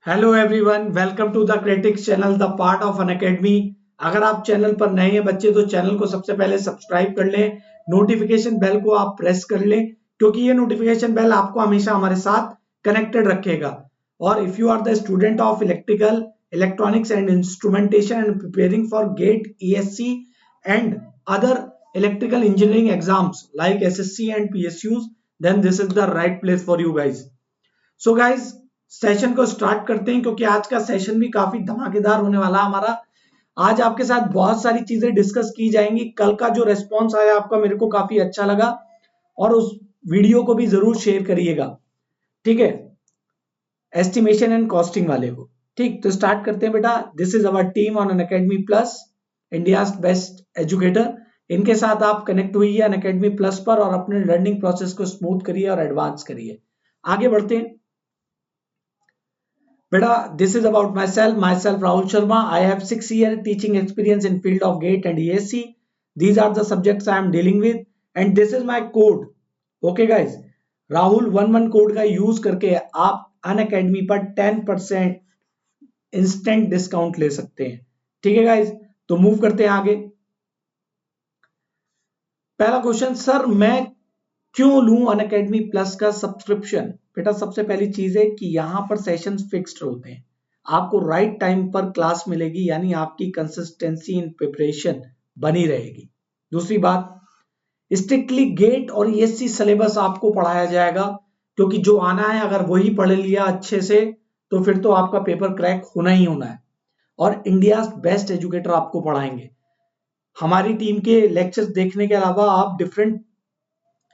Hello everyone, welcome to the critics channel, the part of Unacademy. अगर आप channel पर नए हैं बच्चे तो चैनल को सबसे पहले सब्सक्राइब कर लें, नोटिफिकेशन बेल को आप प्रेस कर लें क्योंकि ये नोटिफिकेशन बेल आपको हमेशा हमारे साथ कनेक्टेड रखेगा। और if you are the student of electrical, electronics and instrumentation and preparing for GATE, ESC and other electrical engineering exams like SSC and PSUs, then this is the right place for you guys. So guys, session को start करते हैं क्योंकि आज का session भी काफी धमाकेदार होने वाला है हमारा। आज आपके साथ बहुत सारी चीजें डिस्कस की जाएंगी। कल का जो रेस्पॉन्स आया आपका मेरे को काफी अच्छा लगा और उस वीडियो को भी जरूर शेयर करिएगा, ठीक है, एस्टिमेशन एंड कॉस्टिंग वाले को। ठीक, तो स्टार्ट करते हैं बेटा। This is our team on Unacademy plus, India best educator. इनके साथ आप कनेक्ट हुई है अनअकैडमी प्लस पर और अपने लर्निंग प्रोसेस को स्मूथ करिए और एडवांस करिए। आगे बढ़ते हैं बेटा। this is about myself Rahul Sharma. I have 6 year teaching experience in field of GATE and ESC. These are the subjects I am dealing with and this is my code. Okay guys, Rahul 11 code का use करके आप Unacademy पर 10% instant discount ले सकते हैं। ठीक है guys, तो मूव करते हैं आगे। पहला क्वेश्चन, सर मैं क्यों लूं अनअकैडमी प्लस का सब्सक्रिप्शन? बेटा सबसे पहली चीज है कि यहां पर सेशंस फिक्स्ड होते हैं, आपको राइट टाइम पर क्लास मिलेगी, यानी आपकी कंसिस्टेंसी इन प्रिपरेशन बनी रहेगी। दूसरी बात, स्ट्रिक्टली गेट और ईएससी सिलेबस आपको पढ़ाया जाएगा क्योंकि जो आना है अगर वही पढ़ लिया अच्छे से तो फिर तो आपका पेपर क्रैक होना ही होना है। और इंडिया बेस्ट एजुकेटर आपको पढ़ाएंगे। हमारी टीम के लेक्चर्स देखने के अलावा आप डिफरेंट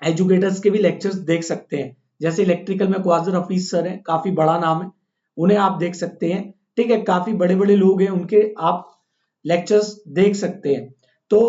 एजुकेटर्स के भी लेक्चर्स देख सकते हैं। जैसे इलेक्ट्रिकल में क्वाजर हफीज सर हैं, काफी बड़ा नाम है, उन्हें आप देख सकते हैं। ठीक है, काफी बड़े बड़े लोग हैं, उनके आप लेक्चर्स देख सकते हैं। तो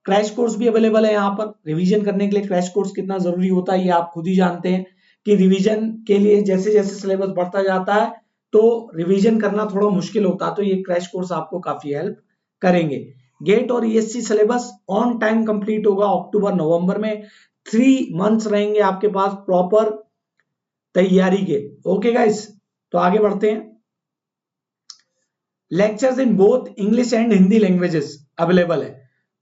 क्रैश कोर्स भी अवेलेबल है यहाँ पर। रिवीजन करने के लिए क्रैश कोर्स कितना जरूरी होता है ये आप खुद ही जानते हैं कि रिवीजन के लिए जैसे जैसे सिलेबस बढ़ता जाता है तो रिवीजन करना थोड़ा मुश्किल होता है, तो ये क्रैश कोर्स आपको काफी हेल्प करेंगे। गेट और ESC syllabus on time complete होगा अक्टूबर नवंबर में। 3 मंथ्स रहेंगे आपके पास प्रॉपर तैयारी के। ओके गाइस, तो आगे बढ़ते हैं। Lectures in both English and Hindi languages available है।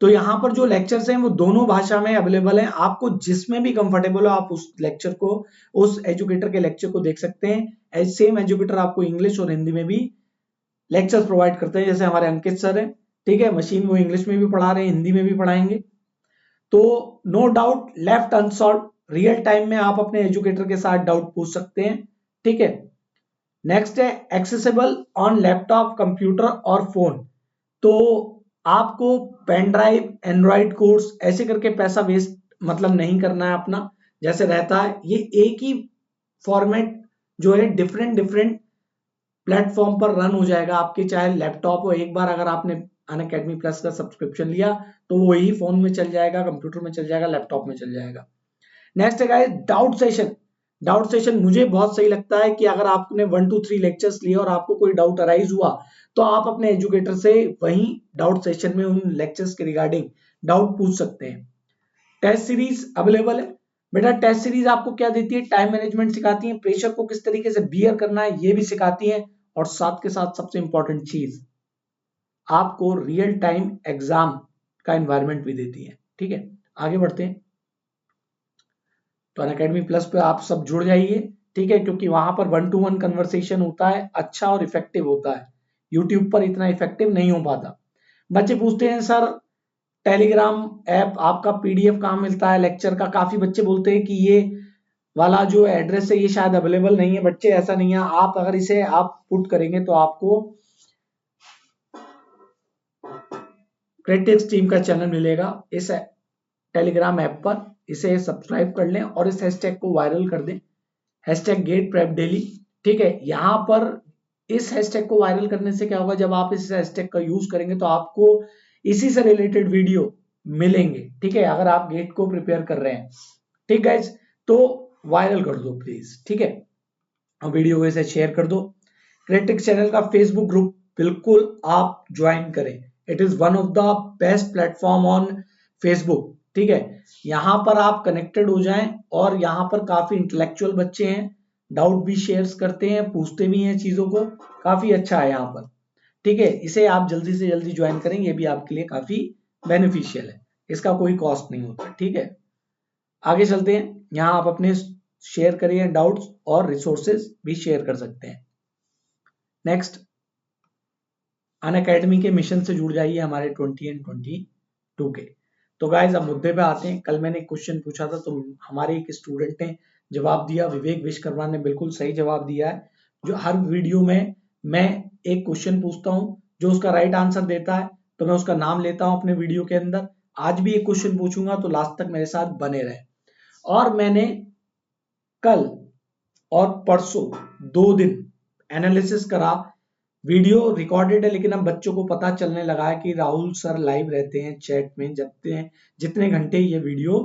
तो यहां पर जो लेक्चर्स हैं वो दोनों भाषा में अवेलेबल हैं। आपको जिसमें भी कंफर्टेबल हो आप उस लेक्चर को, उस एजुकेटर के लेक्चर को देख सकते हैं। सेम एजुकेटर आपको इंग्लिश और हिंदी में भी लेक्चर्स प्रोवाइड करते हैं। जैसे हमारे अंकित सर हैं, ठीक है, मशीन वो इंग्लिश में भी पढ़ा रहे हैं, हिंदी में भी पढ़ाएंगे। तो no doubt left unsolved, real time में आप अपने एजुकेटर के साथ डाउट पूछ सकते हैं। ठीक है, नेक्स्ट है एक्सेसिबल ऑन लैपटॉप, कंप्यूटर और फोन। तो आपको पेन ड्राइव, एंड्रॉइड कोर्स ऐसे करके पैसा वेस्ट मतलब नहीं करना है अपना, जैसे रहता है। ये एक ही फॉर्मेट जो है डिफरेंट डिफरेंट प्लेटफॉर्म पर रन हो जाएगा आपके, चाहे लैपटॉप हो। एक बार अगर आपने अनअकैडमी प्लस का सब्सक्रिप्शन लिया तो वही फोन में चल जाएगा, कंप्यूटर में चल जाएगा, लैपटॉप में चल जाएगा। नेक्स्ट है guys doubt session. Doubt session मुझे बहुत सही लगता है कि अगर आपने 1 to 3 लेक्चर्स लिए और आपको कोई डाउट अराइज हुआ तो आप अपने एजुकेटर से वहीं डाउट सेशन में उन लेक्चर्स के रिगार्डिंग डाउट पूछ सकते हैं। टेस्ट सीरीज अवेलेबल है। बेटा टेस्ट सीरीज आपको क्या देती है? टाइम मैनेजमेंट सिखाती है, प्रेशर को किस तरीके से बियर करना है ये भी सिखाती है, और साथ के साथ सबसे इंपॉर्टेंट चीज आपको रियल टाइम एग्जाम का एनवायरनमेंट भी देती है। ठीक है, आगे बढ़ते हैं। तो अनअकैडमी प्लस पे आप सब जुड़ जाइए, ठीक है, क्योंकि वहां पर 1 to 1 कन्वर्सेशन होता है, अच्छा और इफेक्टिव होता है। यूट्यूब पर इतना इफेक्टिव नहीं हो पाता। बच्चे पूछते हैं सर टेलीग्राम ऐप आपका पीडीएफ कहाँ मिलता है लेक्चर का? काफी बच्चे बोलते हैं कि ये वाला जो एड्रेस है ये शायद अवेलेबल नहीं है। बच्चे ऐसा नहीं है, आप अगर इसे आप पुट करेंगे तो आपको क्रिटिक्स टीम का चैनल मिलेगा इस टेलीग्राम ऐप पर। इसे सब्सक्राइब कर लें और इस हैशटैग को वायरल कर दें, हैशटैग गेट प्रेप डेली। ठीक है, यहां पर इस हैशटैग को वायरल करने से क्या होगा, जब आप इस हैशटैग का यूज करेंगे तो आपको इसी से रिलेटेड वीडियो मिलेंगे। ठीक है, अगर आप गेट को प्रिपेयर कर रहे हैं। ठीक गाइज, तो वायरल कर दो प्लीज, ठीक है, और वीडियो को इसे शेयर कर दो। क्रिटिक्स चैनल का फेसबुक ग्रुप बिल्कुल आप ज्वाइन करें। It is one of the best platform on Facebook. ठीक है, यहां पर आप कनेक्टेड हो जाएं और यहां पर काफी इंटेलेक्चुअल बच्चे हैं डाउट भी शेयर करते हैं, पूछते भी हैं चीजों को, काफी अच्छा है यहाँ पर। ठीक है, इसे आप जल्दी से जल्दी ज्वाइन करें, ये भी आपके लिए काफी बेनिफिशियल है, इसका कोई कॉस्ट नहीं होता। ठीक है, आगे चलते हैं। यहाँ आप अपने शेयर करिए डाउट्स और रिसोर्सेज भी शेयर कर सकते हैं। नेक्स्ट, अनअकैडमी के मिशन से जुड़ जाइए हमारे 20 एंड 22 के। तो गाइज अब मुद्दे पे आते हैं। कल मैंने एक क्वेश्चन पूछा था, तो हमारे एक स्टूडेंट ने जवाब दिया, विवेक विश्वकर्मा ने बिल्कुल सही जवाब दिया है। जो हर वीडियो में मैं एक क्वेश्चन पूछता हूँ, जो उसका राइट आंसर देता है तो मैं उसका नाम लेता हूँ अपने वीडियो के अंदर। आज भी एक क्वेश्चन पूछूंगा, तो लास्ट तक मेरे साथ बने रहे। और मैंने कल और परसों 2 दिन एनालिसिस करा, वीडियो रिकॉर्डेड है, लेकिन अब बच्चों को पता चलने लगा है कि राहुल सर लाइव रहते हैं चैट में, जितने घंटे ये वीडियो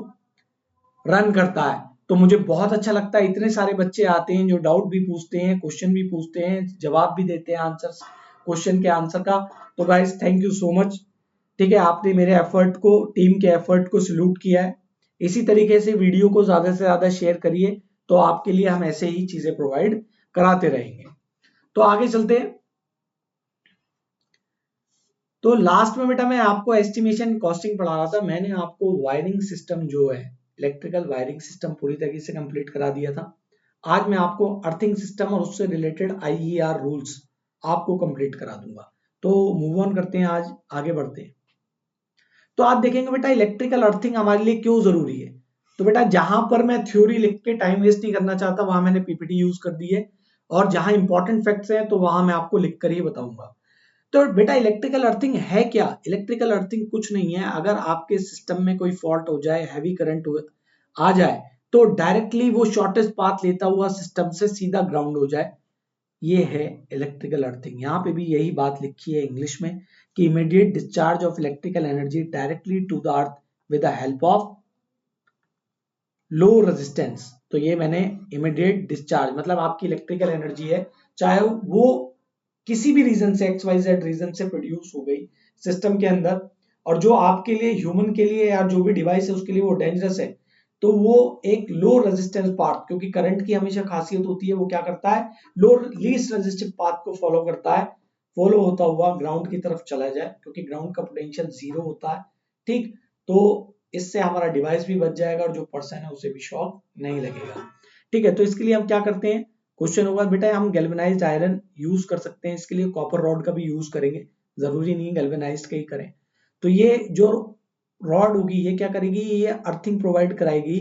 रन करता है। तो मुझे बहुत अच्छा लगता है, इतने सारे बच्चे आते हैं जो डाउट भी पूछते हैं, क्वेश्चन भी पूछते हैं, जवाब भी देते हैं आंसर, क्वेश्चन के आंसर का। तो guys thank you so much. ठीक है, आपने मेरे एफर्ट को, टीम के एफर्ट को सल्यूट किया है। इसी तरीके से वीडियो को ज्यादा से ज्यादा शेयर करिए, तो आपके लिए हम ऐसे ही चीजें प्रोवाइड कराते रहेंगे। तो आगे चलते हैं। तो लास्ट में बेटा मैं आपको एस्टिमेशन कॉस्टिंग पढ़ा रहा था। मैंने आपको वायरिंग सिस्टम जो है, इलेक्ट्रिकल वायरिंग सिस्टम पूरी तरीके से कंप्लीट करा दिया था। आज मैं आपको अर्थिंग सिस्टम और उससे रिलेटेड आईईआर रूल्स आपको कंप्लीट करा दूंगा। तो मूव ऑन करते हैं, आज आगे बढ़ते हैं। तो आप देखेंगे बेटा इलेक्ट्रिकल अर्थिंग हमारे लिए क्यों जरूरी है। तो बेटा जहां पर मैं थ्योरी लिख के टाइम वेस्ट नहीं करना चाहता, वहां मैंने पीपीटी यूज कर दी है, और जहां इंपॉर्टेंट फैक्ट्स हैं तो वहां मैं आपको लिख कर ही बताऊंगा। तो बेटा इलेक्ट्रिकल अर्थिंग है क्या? इलेक्ट्रिकल अर्थिंग कुछ नहीं है, अगर आपके सिस्टम में कोई फॉल्ट हो जाए, हैवी करंट आ जाए, तो डायरेक्टली वो शॉर्टेस्ट पाथ लेता हुआ सिस्टम से सीधा ग्राउंड हो जाए, ये है इलेक्ट्रिकल अर्थिंग। यहाँ पे भी यही बात लिखी है इंग्लिश में कि immediate discharge of electrical energy directly to the earth with the help of low resistance. तो ये मैंने इमीडिएट डिस्चार्ज मतलब आपकी इलेक्ट्रिकल एनर्जी है, चाहे वो किसी भी रीजन से, एक्स वाई जेड रीजन से प्रोड्यूस हो गई सिस्टम के अंदर, और जो आपके लिए, ह्यूमन के लिए या जो भी डिवाइस है उसके लिए वो डेंजरस है, तो वो एक लो रेजिस्टेंस पाथ, क्योंकि करंट की हमेशा खासियत होती है वो क्या करता है, लो लीस्ट रेजिस्टिव पाथ को फॉलो करता है, फॉलो होता हुआ ग्राउंड की तरफ चला जाए, क्योंकि ग्राउंड का पोटेंशियल 0 होता है। ठीक, तो इससे हमारा डिवाइस भी बच जाएगा और जो पर्सन है उसे भी शॉक नहीं लगेगा। ठीक है, तो इसके लिए हम क्या करते हैं, क्वेश्चन होगा बेटा हम गैल्वेनाइज्ड आयरन यूज कर सकते हैं, इसके लिए कॉपर रॉड का भी यूज करेंगे, जरूरी नहीं है गैल्वेनाइज्ड का ही करें। तो ये जो रॉड होगी ये क्या करेगी, ये अर्थिंग प्रोवाइड कराएगी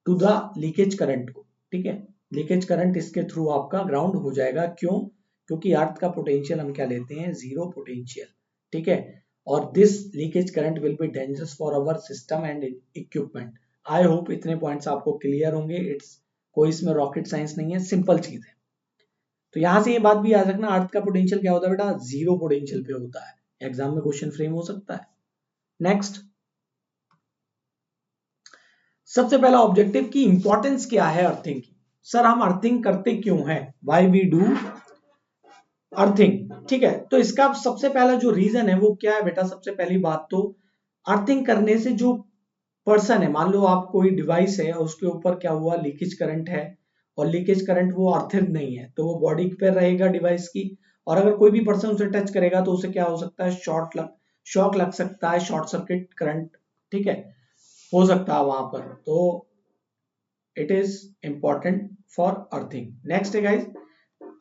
टू द लीकेज करंट को। ठीक है, लीकेज करंट इसके थ्रू आपका ग्राउंड हो जाएगा। क्यों? क्योंकि अर्थ का पोटेंशियल हम क्या लेते हैं, 0 पोटेंशियल। ठीक है, और this leakage current will be dangerous for our system and equipment. I hope इतने पॉइंट्स आपको क्लियर होंगे। इट्स कोई इसमें रॉकेट साइंस नहीं है, सिंपल चीज है। तो यहां से ये बात भी याद रखना, अर्थ का पोटेंशियल क्या होता है बेटा, 0 पोटेंशियल पे होता है। एग्जाम में क्वेश्चन फ्रेम हो सकता है। नेक्स्ट, सबसे पहला ऑब्जेक्टिव की इंपॉर्टेंस क्या है अर्थिंग की। सर हम अर्थिंग करते क्यों हैं, व्हाई वी डू अर्थिंग। ठीक है, तो इसका सबसे पहला जो रीजन है वो क्या है बेटा, सबसे पहली बात तो अर्थिंग करने से जो पर्सन है, मान लो आप कोई डिवाइस है उसके ऊपर क्या हुआ, लीकेज करंट है, और लीकेज करंट वो अर्थिंग नहीं है, तो वो बॉडी पे रहेगा डिवाइस की, और अगर कोई भी पर्सन उसे टच करेगा तो उसे क्या हो सकता है, शॉक लग सकता है, शॉर्ट सर्किट करंट, ठीक है, हो सकता है वहां पर। तो it is important for earthing. Next है guys,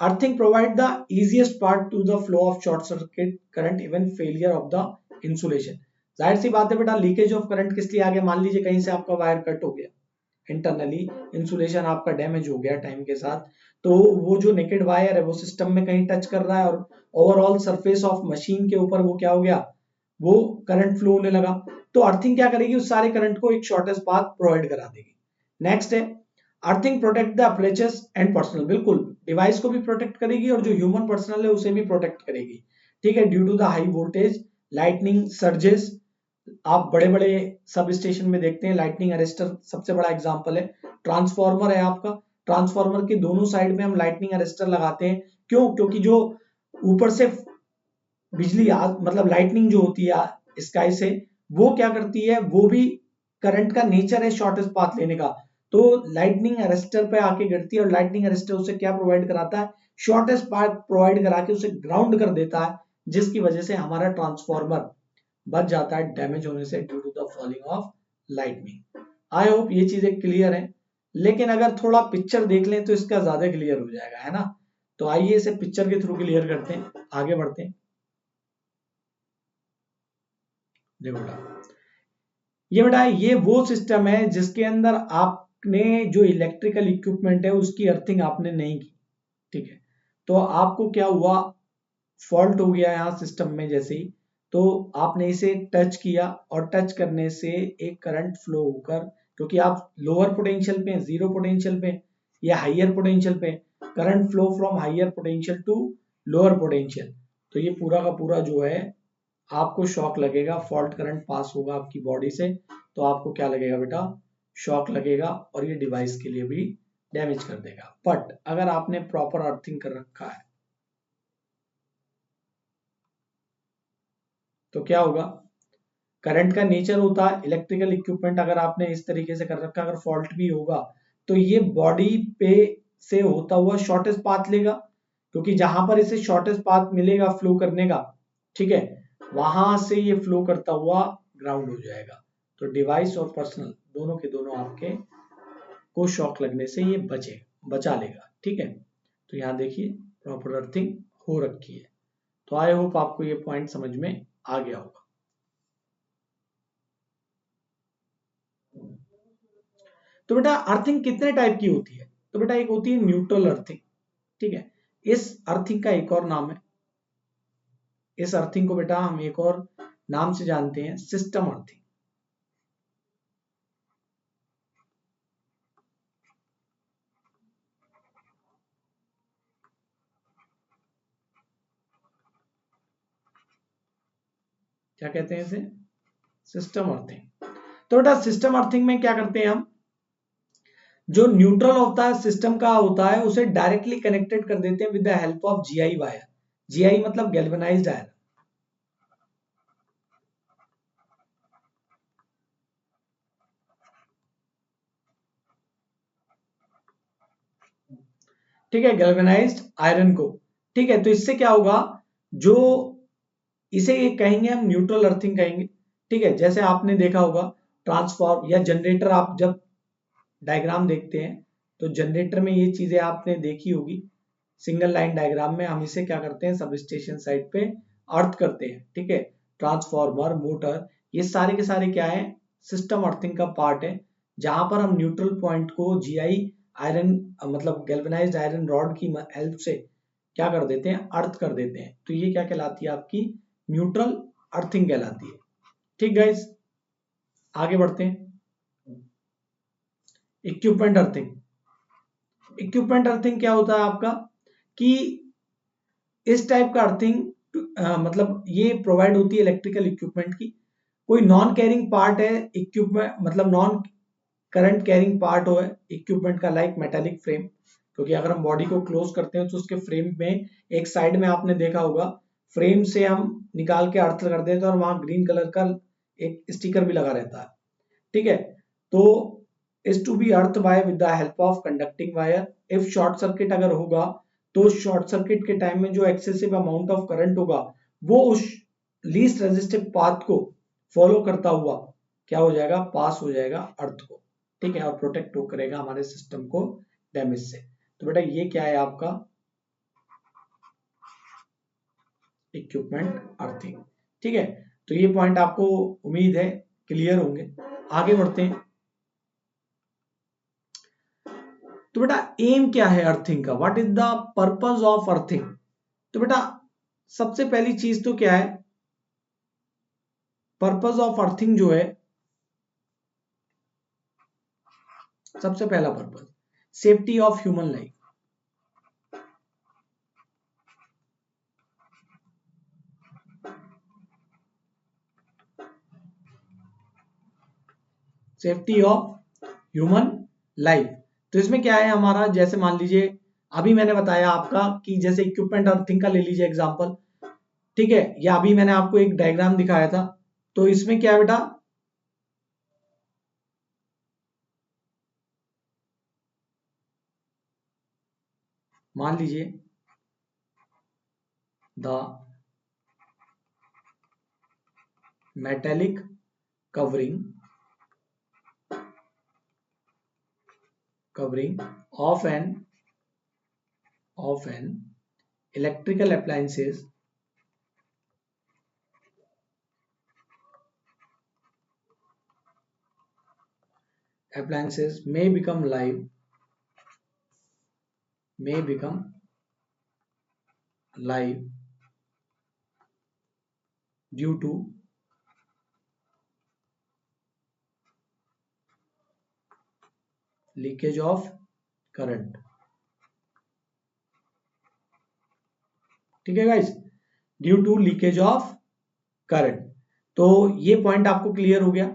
earthing provide the easiest part to the flow of short circuit current even failure of the insulation. जाहिर सी बात है बेटा, लीकेज ऑफ करंट किस लिए आ गया, मान लीजिए कहीं से आपका वायर कट हो गया, इंटरनली इंसुलेशन आपका डैमेज हो गया टाइम के साथ, तो वो जो नेकेड वायर है वो सिस्टम में कहीं टच कर रहा है, और ओवरऑल सरफेस ऑफ मशीन के ऊपर वो क्या हो गया, वो करंट फ्लो होने लगा। तो अर्थिंग क्या करेगी, उस सारे करंट को एक शॉर्टेस्ट पाथ प्रोवाइड करा देगी। नेक्स्ट है, earthing protect the apertures and personal. बिल्कुल, डिवाइस को भी प्रोटेक्ट करेगी और जो ह्यूमन पर्सनल है उसे भी प्रोटेक्ट करेगी। ठीक है, due to the high voltage lightning surges, आप बड़े बड़े सब स्टेशन में देखते हैं लाइटनिंग अरेस्टर सबसे बड़ा एग्जांपल है। ट्रांसफार्मर है आपका, ट्रांसफार्मर के दोनों साइड में हम लाइटनिंग अरेस्टर लगाते हैं। क्यों? क्योंकि जो ऊपर से बिजली मतलब लाइटनिंग जो होती है स्काई से, वो क्या करती है, वो भी करंट का नेचर है शॉर्टेस्ट पाथ लेने का, तो लाइटनिंग अरेस्टर पे आके गिरती है और लाइटनिंग अरेस्टर उसे क्या प्रोवाइड कराता है, शॉर्टेस्ट पाथ प्रोवाइड करा के उसे ग्राउंड कर देता है, जिसकी वजह से हमारा ट्रांसफॉर्मर बच जाता है डैमेज होने से due to the falling of lightning. I hope ये चीजें क्लियर है, लेकिन अगर थोड़ा पिक्चर देख लें तो इसका ज्यादा क्लियर हो जाएगा, है ना। तो आइए इसे पिक्चर के थ्रू क्लियर करते हैं, आगे बढ़ते हैं। देखो बेटा ये वो सिस्टम है जिसके अंदर आपने जो इलेक्ट्रिकल इक्विपमेंट है उसकी अर्थिंग आपने नहीं की, ठीक है। तो आपको क्या हुआ, फॉल्ट हो गया यहाँ सिस्टम में जैसे ही, तो आपने इसे टच किया और टच करने से एक करंट फ्लो होकर, क्योंकि आप लोअर पोटेंशियल पे, जीरो पोटेंशियल पे या हाइयर पोटेंशियल पे, current flow from higher potential to lower potential, तो ये पूरा का पूरा जो है आपको शॉक लगेगा, फॉल्ट करंट पास होगा आपकी बॉडी से, तो आपको क्या लगेगा बेटा, शॉक लगेगा और ये डिवाइस के लिए भी डैमेज कर देगा। बट अगर आपने प्रॉपर अर्थिंग कर रखा है तो क्या होगा, करंट का नेचर होता है इलेक्ट्रिकल इक्विपमेंट अगर आपने इस तरीके से कर रखा, अगर फॉल्ट भी होगा तो ये बॉडी पे से होता हुआ शॉर्टेस्ट पाथ लेगा, क्योंकि जहां पर इसे शॉर्टेस्ट पाथ मिलेगा फ्लो करने का, ठीक है, वहां से ये फ्लो करता हुआ ग्राउंड हो जाएगा। तो डिवाइस और पर्सनल दोनों के दोनों आपके को शॉक लगने से ये बचा लेगा, ठीक है। तो यहाँ देखिए प्रॉपर अर्थिंग हो रखी है। तो आई होप आपको ये पॉइंट समझ में आ गया होगा। तो बेटा अर्थिंग कितने टाइप की होती है, तो बेटा एक होती है न्यूट्रल अर्थिंग, ठीक है। इस अर्थिंग का एक और नाम है, इस अर्थिंग को बेटा हम एक और नाम से जानते हैं, सिस्टम अर्थिंग। क्या कहते हैं इसे, सिस्टम अर्थिंग। तो बेटा सिस्टम अर्थिंग में क्या करते हैं हम, जो न्यूट्रल होता है सिस्टम का होता है उसे डायरेक्टली कनेक्टेड कर देते हैं with the help of GI wire. GI मतलब गैल्वेनाइज्ड आयरन, ठीक है, गैल्वेनाइज्ड आयरन को, ठीक है। तो इससे क्या होगा, जो इसे कहेंगे हम न्यूट्रल अर्थिंग कहेंगे, ठीक है। जैसे आपने देखा होगा ट्रांसफॉर्म या जनरेटर, आप जब डायग्राम देखते हैं तो जनरेटर में ये चीजें आपने देखी होगी, सिंगल लाइन डायग्राम में हम इसे क्या करते हैं, सब स्टेशन साइड पे अर्थ करते हैं, ठीक है। ट्रांसफॉर्मर, मोटर, ये सारे के सारे क्या है, सिस्टम अर्थिंग का पार्ट है, जहां पर हम न्यूट्रल पॉइंट को जीआई आयरन मतलब गैल्वेनाइज्ड आयरन रॉड की हेल्प से क्या कर देते हैं, अर्थ कर देते हैं। तो ये क्या कहलाती है, आपकी न्यूट्रल अर्थिंग कहलाती है, ठीक गाइस। आगे बढ़ते हैं, इक्विपमेंट अर्थिंग। इक्विपमेंट अर्थिंग क्या होता है आपका, कि इस टाइप का अर्थिंग मतलब ये प्रोवाइड होती है इलेक्ट्रिकल इक्विपमेंट की, कोई नॉन कैरिंग पार्ट है इक्विपमेंट, मतलब नॉन करंट कैरिंग पार्ट हो इक्विपमेंट का, लाइक मेटालिक फ्रेम, क्योंकि अगर हम बॉडी को क्लोज करते हैं तो उसके फ्रेम में एक साइड में आपने देखा होगा, फ्रेम से हम निकाल के अर्थ कर देते हैं और वहां ग्रीन कलर का एक स्टिकर भी लगा रहता है, ठीक है। तो is to be earth by with the help of conducting wire. If short circuit अगर होगा तो शॉर्ट सर्किट के टाइम में जो एक्सेसिव अमाउंट ऑफ करंट होगा वो उस लीस्ट रेजिस्टिव पाथ को फॉलो करता हुआ क्या हो जाएगा, पास हो जाएगा अर्थ को, ठीक है, और प्रोटेक्ट करेगा हमारे सिस्टम को डैमेज से। तो बेटा ये क्या है आपका इक्विपमेंट अर्थिंग, ठीक है। तो ये पॉइंट आपको उम्मीद है क्लियर होंगे। आगे बढ़ते हैं। तो बेटा एम क्या है अर्थिंग का, what is the purpose of earthing. तो बेटा सबसे पहली चीज तो क्या है, पर्पज ऑफ अर्थिंग जो है, सबसे पहला purpose safety of human life. Safety of human life, तो इसमें क्या है हमारा, जैसे मान लीजिए अभी मैंने बताया आपका कि जैसे इक्विपमेंट अर्थिंग का ले लीजिए एग्जांपल, ठीक है, या अभी मैंने आपको एक डायग्राम दिखाया था, तो इसमें क्या है बेटा, मान लीजिए the metallic covering of an electrical appliances may become live due to leakage of current। ठीक है guys, due to leakage of current. तो ये पॉइंट आपको क्लियर हो गया।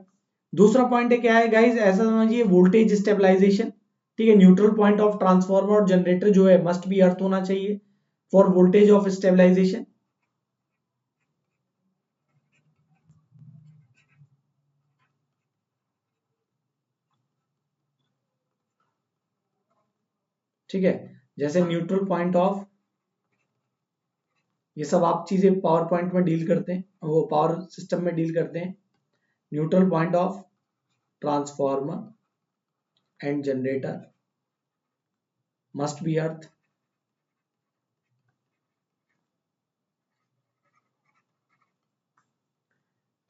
दूसरा पॉइंट है क्या है गाइस, ऐसा समझिए वोल्टेज स्टेबलाइजेशन। ठीक है, न्यूट्रल पॉइंट ऑफ ट्रांसफार्मर और जनरेटर जो है मस्ट बी अर्थ होना चाहिए फॉर वोल्टेज ऑफ स्टेबलाइजेशन। ठीक है, जैसे न्यूट्रल पॉइंट ऑफ, ये सब आप चीजें पावर पॉइंट में डील करते हैं, वो पावर सिस्टम में डील करते हैं। Neutral point of transformer and generator must be earth.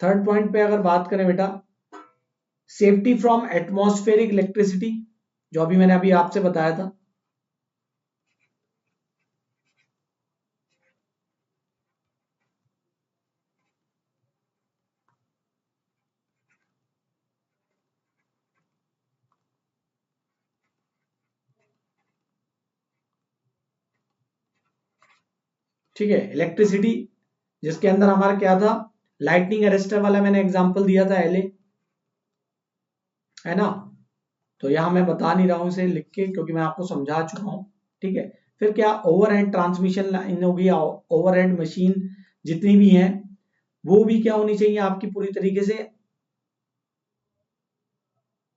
Third point पे अगर बात करें बेटा, सेफ्टी फ्रॉम एटमॉस्फेरिक इलेक्ट्रिसिटी, जो अभी मैंने अभी आपसे बताया था। ठीक है, इलेक्ट्रिसिटी जिसके अंदर हमारा क्या था, लाइटनिंग अरेस्टर वाला मैंने एग्जांपल दिया था एलए, है ना। तो यहां मैं बता नहीं रहा हूं इसे लिख के, क्योंकि मैं आपको समझा चुका हूं। ठीक है, फिर क्या, ओवरहेड ट्रांसमिशन लाइन होगी, ओवरहेड मशीन जितनी भी हैं वो भी क्या होनी चाहिए आपकी पूरी तरीके से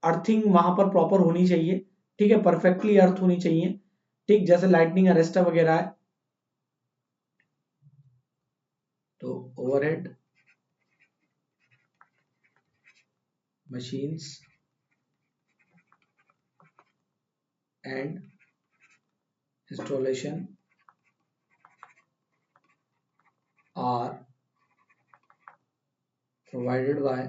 अर्थिंग वहां पर प्रॉपर होनी चाहिए। ठीक है, परफेक्टली अर्थ होनी चाहिए। ठीक, जैसे लाइटनिंग अरेस्टर वगैरह है, तो overhead machines and installation are provided by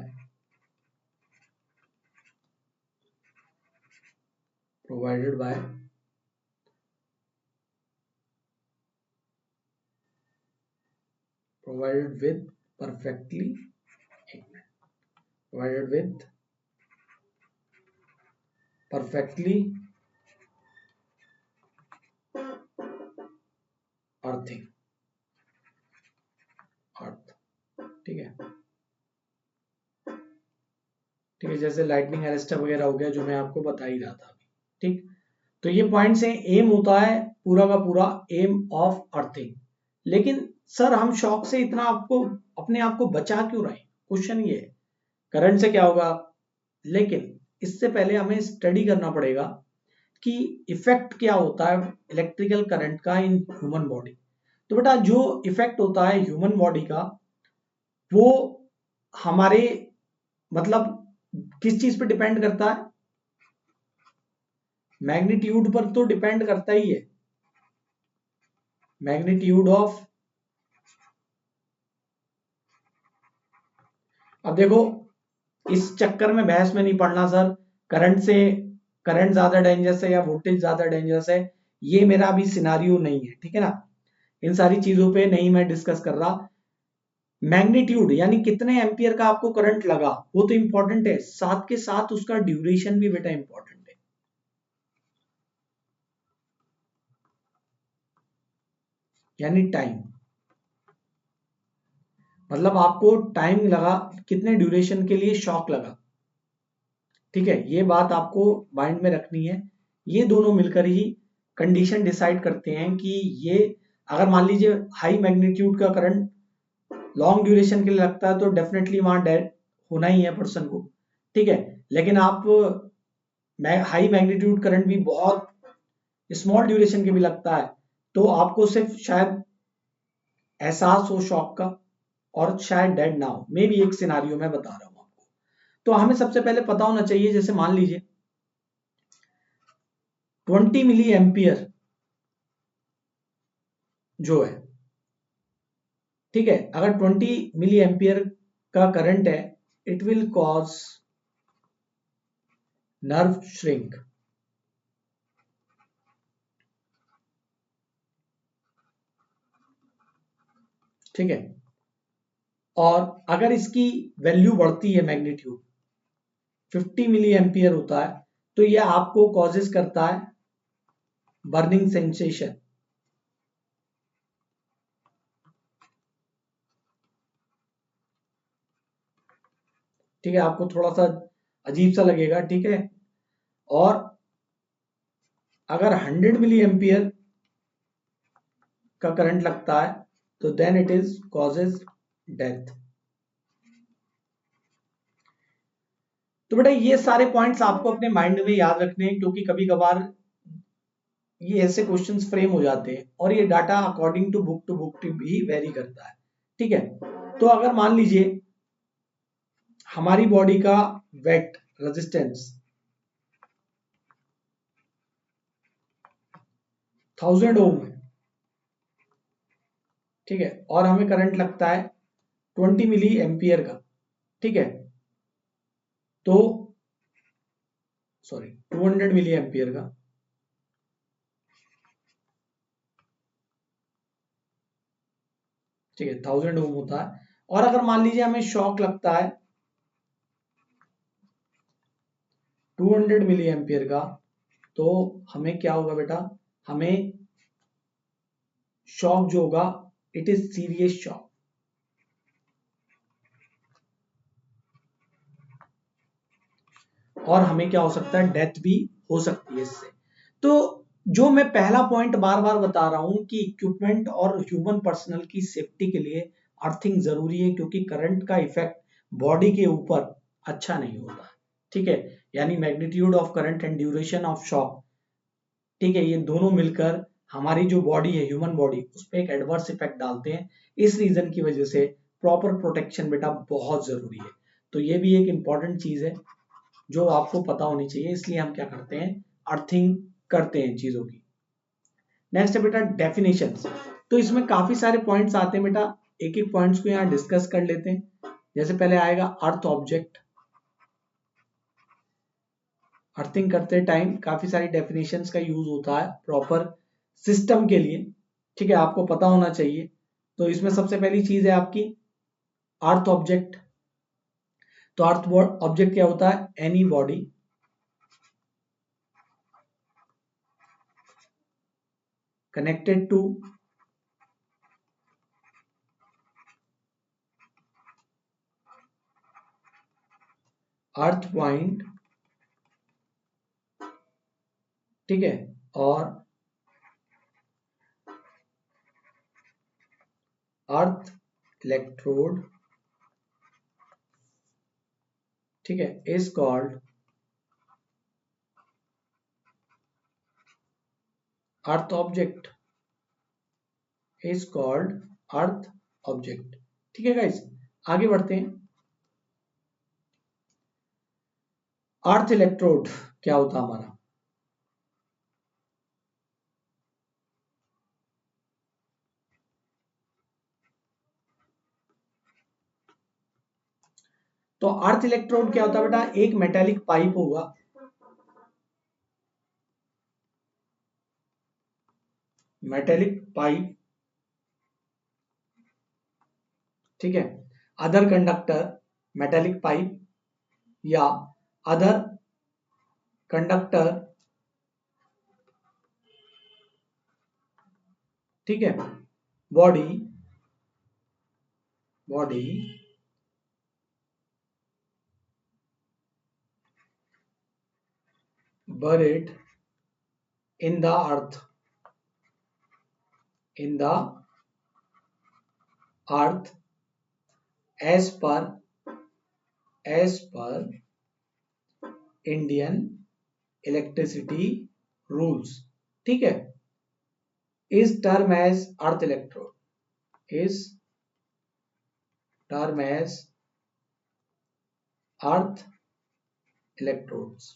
provided with perfectly earthing earth. ठीक है, ठीक है, जैसे लाइटनिंग अरेस्टर वगैरह हो गया जो मैं आपको बता ही रहा था। ठीक, तो ये पॉइंट्स हैं, एम होता है पूरा का पूरा एम ऑफ अर्थिंग। लेकिन सर हम शॉक से इतना आपको अपने आप को बचा क्यों रहे, क्वेश्चन ये है। करंट से क्या होगा, लेकिन इससे पहले हमें स्टडी करना पड़ेगा कि इफेक्ट क्या होता है इलेक्ट्रिकल करंट का इन ह्यूमन बॉडी। तो बेटा जो इफेक्ट होता है ह्यूमन बॉडी का, वो हमारे मतलब किस चीज पे डिपेंड करता है, मैग्नीट्यूड पर तो डिपेंड करता ही है, मैग्नीट्यूड ऑफ। अब देखो इस चक्कर में बहस में नहीं पड़ना सर, करंट ज्यादा डेंजरस है या वोल्टेज ज्यादा डेंजरस है, ये मेरा अभी सिनारियो नहीं है। ठीक है ना, इन सारी चीजों पे नहीं मैं डिस्कस कर रहा। मैग्नीट्यूड यानी कितने एम्पियर का आपको करंट लगा वो तो इंपॉर्टेंट है, साथ के साथ उसका ड्यूरेशन भी बेटा इंपॉर्टेंट है। यानी टाइम, मतलब आपको टाइम लगा, कितने ड्यूरेशन के लिए शॉक लगा। ठीक है, ये बात आपको माइंड में रखनी है। ये दोनों मिलकर ही कंडीशन डिसाइड करते हैं कि ये, अगर मान लीजिए हाई मैग्नीट्यूड का करंट लॉन्ग ड्यूरेशन के लिए लगता है तो डेफिनेटली वहां डेड होना ही है पर्सन को। ठीक है, लेकिन आप हाई मैग्नीट्यूड करंट भी बहुत स्मॉल ड्यूरेशन के भी लगता है तो आपको सिर्फ शायद एहसास हो शॉक का, और शायद डेड ना हो, मे भी एक सिनारियो में बता रहा हूं आपको। तो हमें सबसे पहले पता होना चाहिए, जैसे मान लीजिए 20 मिली एम्पियर जो है, ठीक है, अगर 20 मिली एम्पियर का करंट है, it will cause nerve shrink. ठीक है, और अगर इसकी वैल्यू बढ़ती है, मैग्नीट्यूड 50 मिली एम्पियर होता है, तो यह आपको कॉजेस करता है बर्निंग सेंसेशन। ठीक है, आपको थोड़ा सा अजीब सा लगेगा, ठीक है। और अगर 100 मिली एम्पियर का करंट लगता है, तो then it is causes death. तो बेटा ये सारे पॉइंट्स आपको अपने माइंड में याद रखने हैं, क्योंकि कभी कभार ये ऐसे क्वेश्चंस फ्रेम हो जाते हैं, और ये डाटा अकॉर्डिंग टू बुक भी वेरी करता है। ठीक है, तो अगर मान लीजिए हमारी बॉडी का वेट रेजिस्टेंस 1000 ओम है, ठीक है, और हमें करंट लगता है 20 मिली एम्पियर का, ठीक है, तो सॉरी 200 मिली एम्पियर का, ठीक है, 1000 ओम होता है। और अगर मान लीजिए हमें शॉक लगता है 200 मिली एम्पियर का, तो हमें क्या होगा बेटा, हमें शॉक जो होगा, इट इज सीरियस शॉक। और हमें क्या हो सकता है, डेथ भी हो सकती है इससे। तो जो मैं पहला पॉइंट बार बार बता रहा हूं कि इक्विपमेंट और ह्यूमन पर्सनल की सेफ्टी के लिए अर्थिंग जरूरी है, क्योंकि करंट का इफेक्ट बॉडी के ऊपर अच्छा नहीं होता। ठीक है, यानी magnitude of current and duration of shock, ठीक है, ये दोनों मिलकर हमारी जो बॉडी है, ह्यूमन बॉडी, उस पर एक एडवर्स इफेक्ट डालते हैं। इस रीजन की वजह से प्रॉपर प्रोटेक्शन बेटा बहुत जरूरी है। तो ये भी एक इंपॉर्टेंट चीज है जो आपको पता होनी चाहिए, इसलिए हम क्या करते हैं, अर्थिंग करते हैं चीजों की। नेक्स्ट है बेटा डेफिनेशंस। तो इसमें काफी सारे पॉइंट्स आते हैं बेटा, एक एक पॉइंट्स को यहाँ डिस्कस कर लेते हैं। जैसे पहले आएगा अर्थ ऑब्जेक्ट। अर्थिंग करते टाइम काफी सारी डेफिनेशंस का यूज होता है प्रॉपर सिस्टम के लिए, ठीक है, आपको पता होना चाहिए। तो इसमें सबसे पहली चीज है आपकी अर्थ ऑब्जेक्ट। तो अर्थ ऑब्जेक्ट क्या होता है, any body connected to earth point, ठीक है, और अर्थ इलेक्ट्रोड, ठीक है, is called earth object, is called earth object. ठीक है गाइस, आगे बढ़ते हैं। अर्थ इलेक्ट्रोड क्या होता है हमारा, तो अर्थ इलेक्ट्रोड क्या होता है बेटा, एक मेटेलिक पाइप होगा, मेटेलिक पाइप, ठीक है, अदर कंडक्टर, मेटेलिक पाइप या अदर कंडक्टर, ठीक है, body body buried in the earth, in the earth as per Indian electricity rules. ठीक है, is termed as earth electrode, is termed as earth electrodes।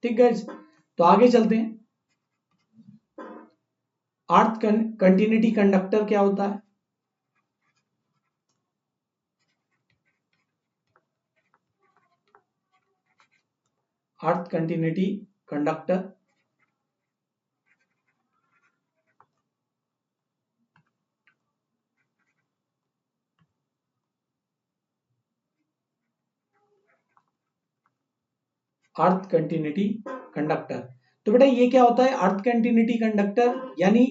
ठीक है, तो आगे चलते हैं। अर्थ कंटिन्यूटी कंडक्टर क्या होता है? अर्थ कंटिन्यूटी कंडक्टर अर्थ कंटिन्यूटी कंडक्टर। तो बेटा ये क्या होता है अर्थ कंटिन्यूटी कंडक्टर? यानी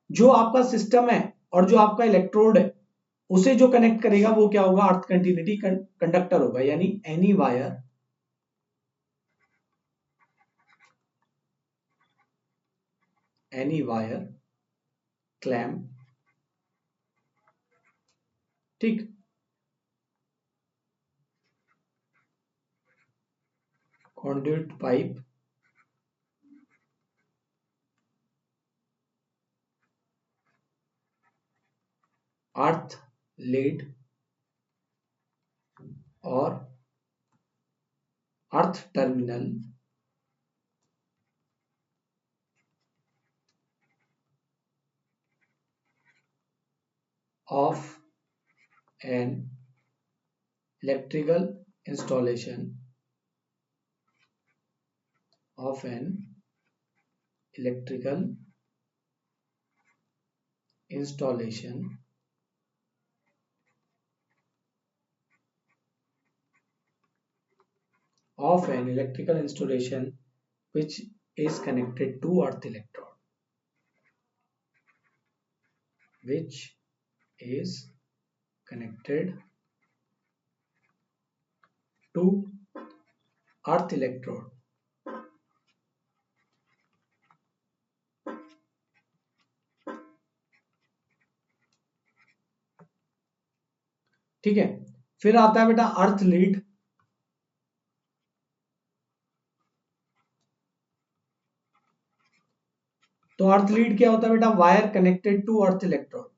जो आपका सिस्टम है और जो आपका इलेक्ट्रोड है उसे जो कनेक्ट करेगा वो क्या होगा? अर्थ कंटिन्यूटी कंडक्टर होगा। यानी एनी वायर क्लैम्प, ठीक, conduit pipe, अर्थ लीड और अर्थ terminal of an electrical installation of an electrical installation of an electrical installation which is connected to earth electrode, which is connected to earth electrode। ठीक है, फिर आता है बेटा अर्थ lead. तो अर्थ lead क्या होता है बेटा? Wire connected to earth electrode.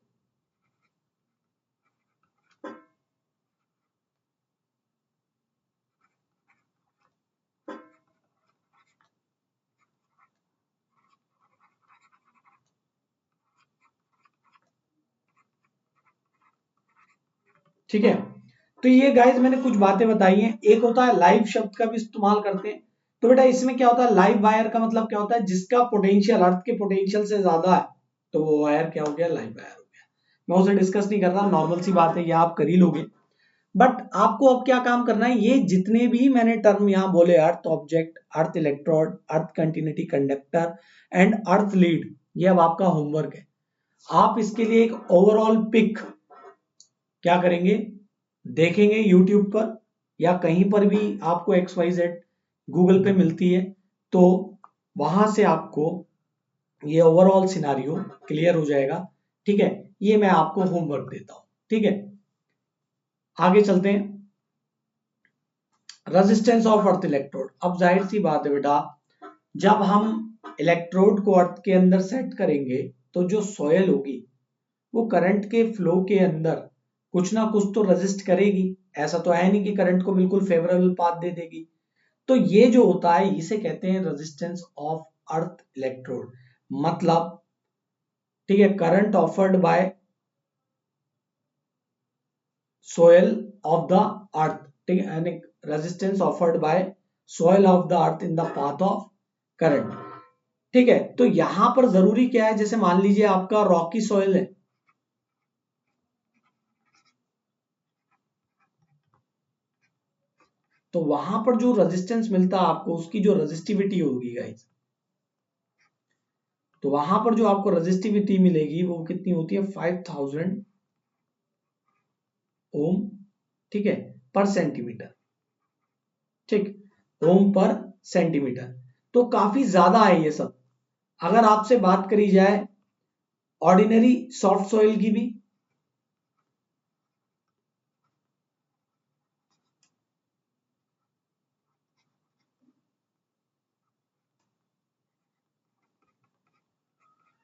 ठीक है, तो ये गाइस मैंने कुछ बातें बताई हैं। एक होता है लाइव शब्द का भी इस्तेमाल करते हैं। तो बेटा इसमें क्या होता है? लाइव वायर का मतलब क्या होता है? जिसका पोटेंशियल अर्थ के पोटेंशियल से ज्यादा है तो वो वायर क्या हो गया? लाइव वायर हो गया। मैं उसे डिस्कस नहीं कर रहा, नॉर्मल सी बात है, ये आप कर ही लोगे। बट आपको अब क्या काम करना है? ये जितने भी मैंने टर्म यहाँ बोले, earth object, earth electrode, earth continuity conductor and earth lead, ये अब आपका होमवर्क है। आप इसके लिए एक ओवरऑल पिक क्या करेंगे? देखेंगे यूट्यूब पर या कहीं पर भी आपको XYZ गूगल पे मिलती है, तो वहां से आपको ये ओवरऑल सिनारियो क्लियर हो जाएगा। ठीक है, ये मैं आपको होमवर्क देता हूं। ठीक है, आगे चलते हैं। Resistance of earth electrode. अब जाहिर सी बात है बेटा, जब हम इलेक्ट्रोड को अर्थ के अंदर सेट करेंगे तो जो सॉयल होगी वो करंट के फ्लो के अंदर कुछ ना कुछ तो रेजिस्ट करेगी। ऐसा तो है नहीं कि करंट को बिल्कुल फेवरेबल पाथ दे देगी। तो ये जो होता है इसे कहते हैं रेजिस्टेंस ऑफ अर्थ इलेक्ट्रोड। मतलब ठीक है, current offered by soil of the earth, ठीक है, यानी resistance offered by soil of the earth in the path of current। ठीक है, तो यहां पर जरूरी क्या है? जैसे मान लीजिए आपका रॉकी सॉइल है, तो वहां पर जो रेजिस्टेंस मिलता है आपको, उसकी जो रेजिस्टिविटी होगी गाइस, तो वहां पर जो आपको रेजिस्टिविटी मिलेगी वो कितनी होती है? 5000 ओम, ठीक है, पर सेंटीमीटर। ठीक, ओम पर सेंटीमीटर, तो काफी ज्यादा है ये सब। अगर आपसे बात करी जाए ऑर्डिनरी सॉफ्ट सॉइल की भी,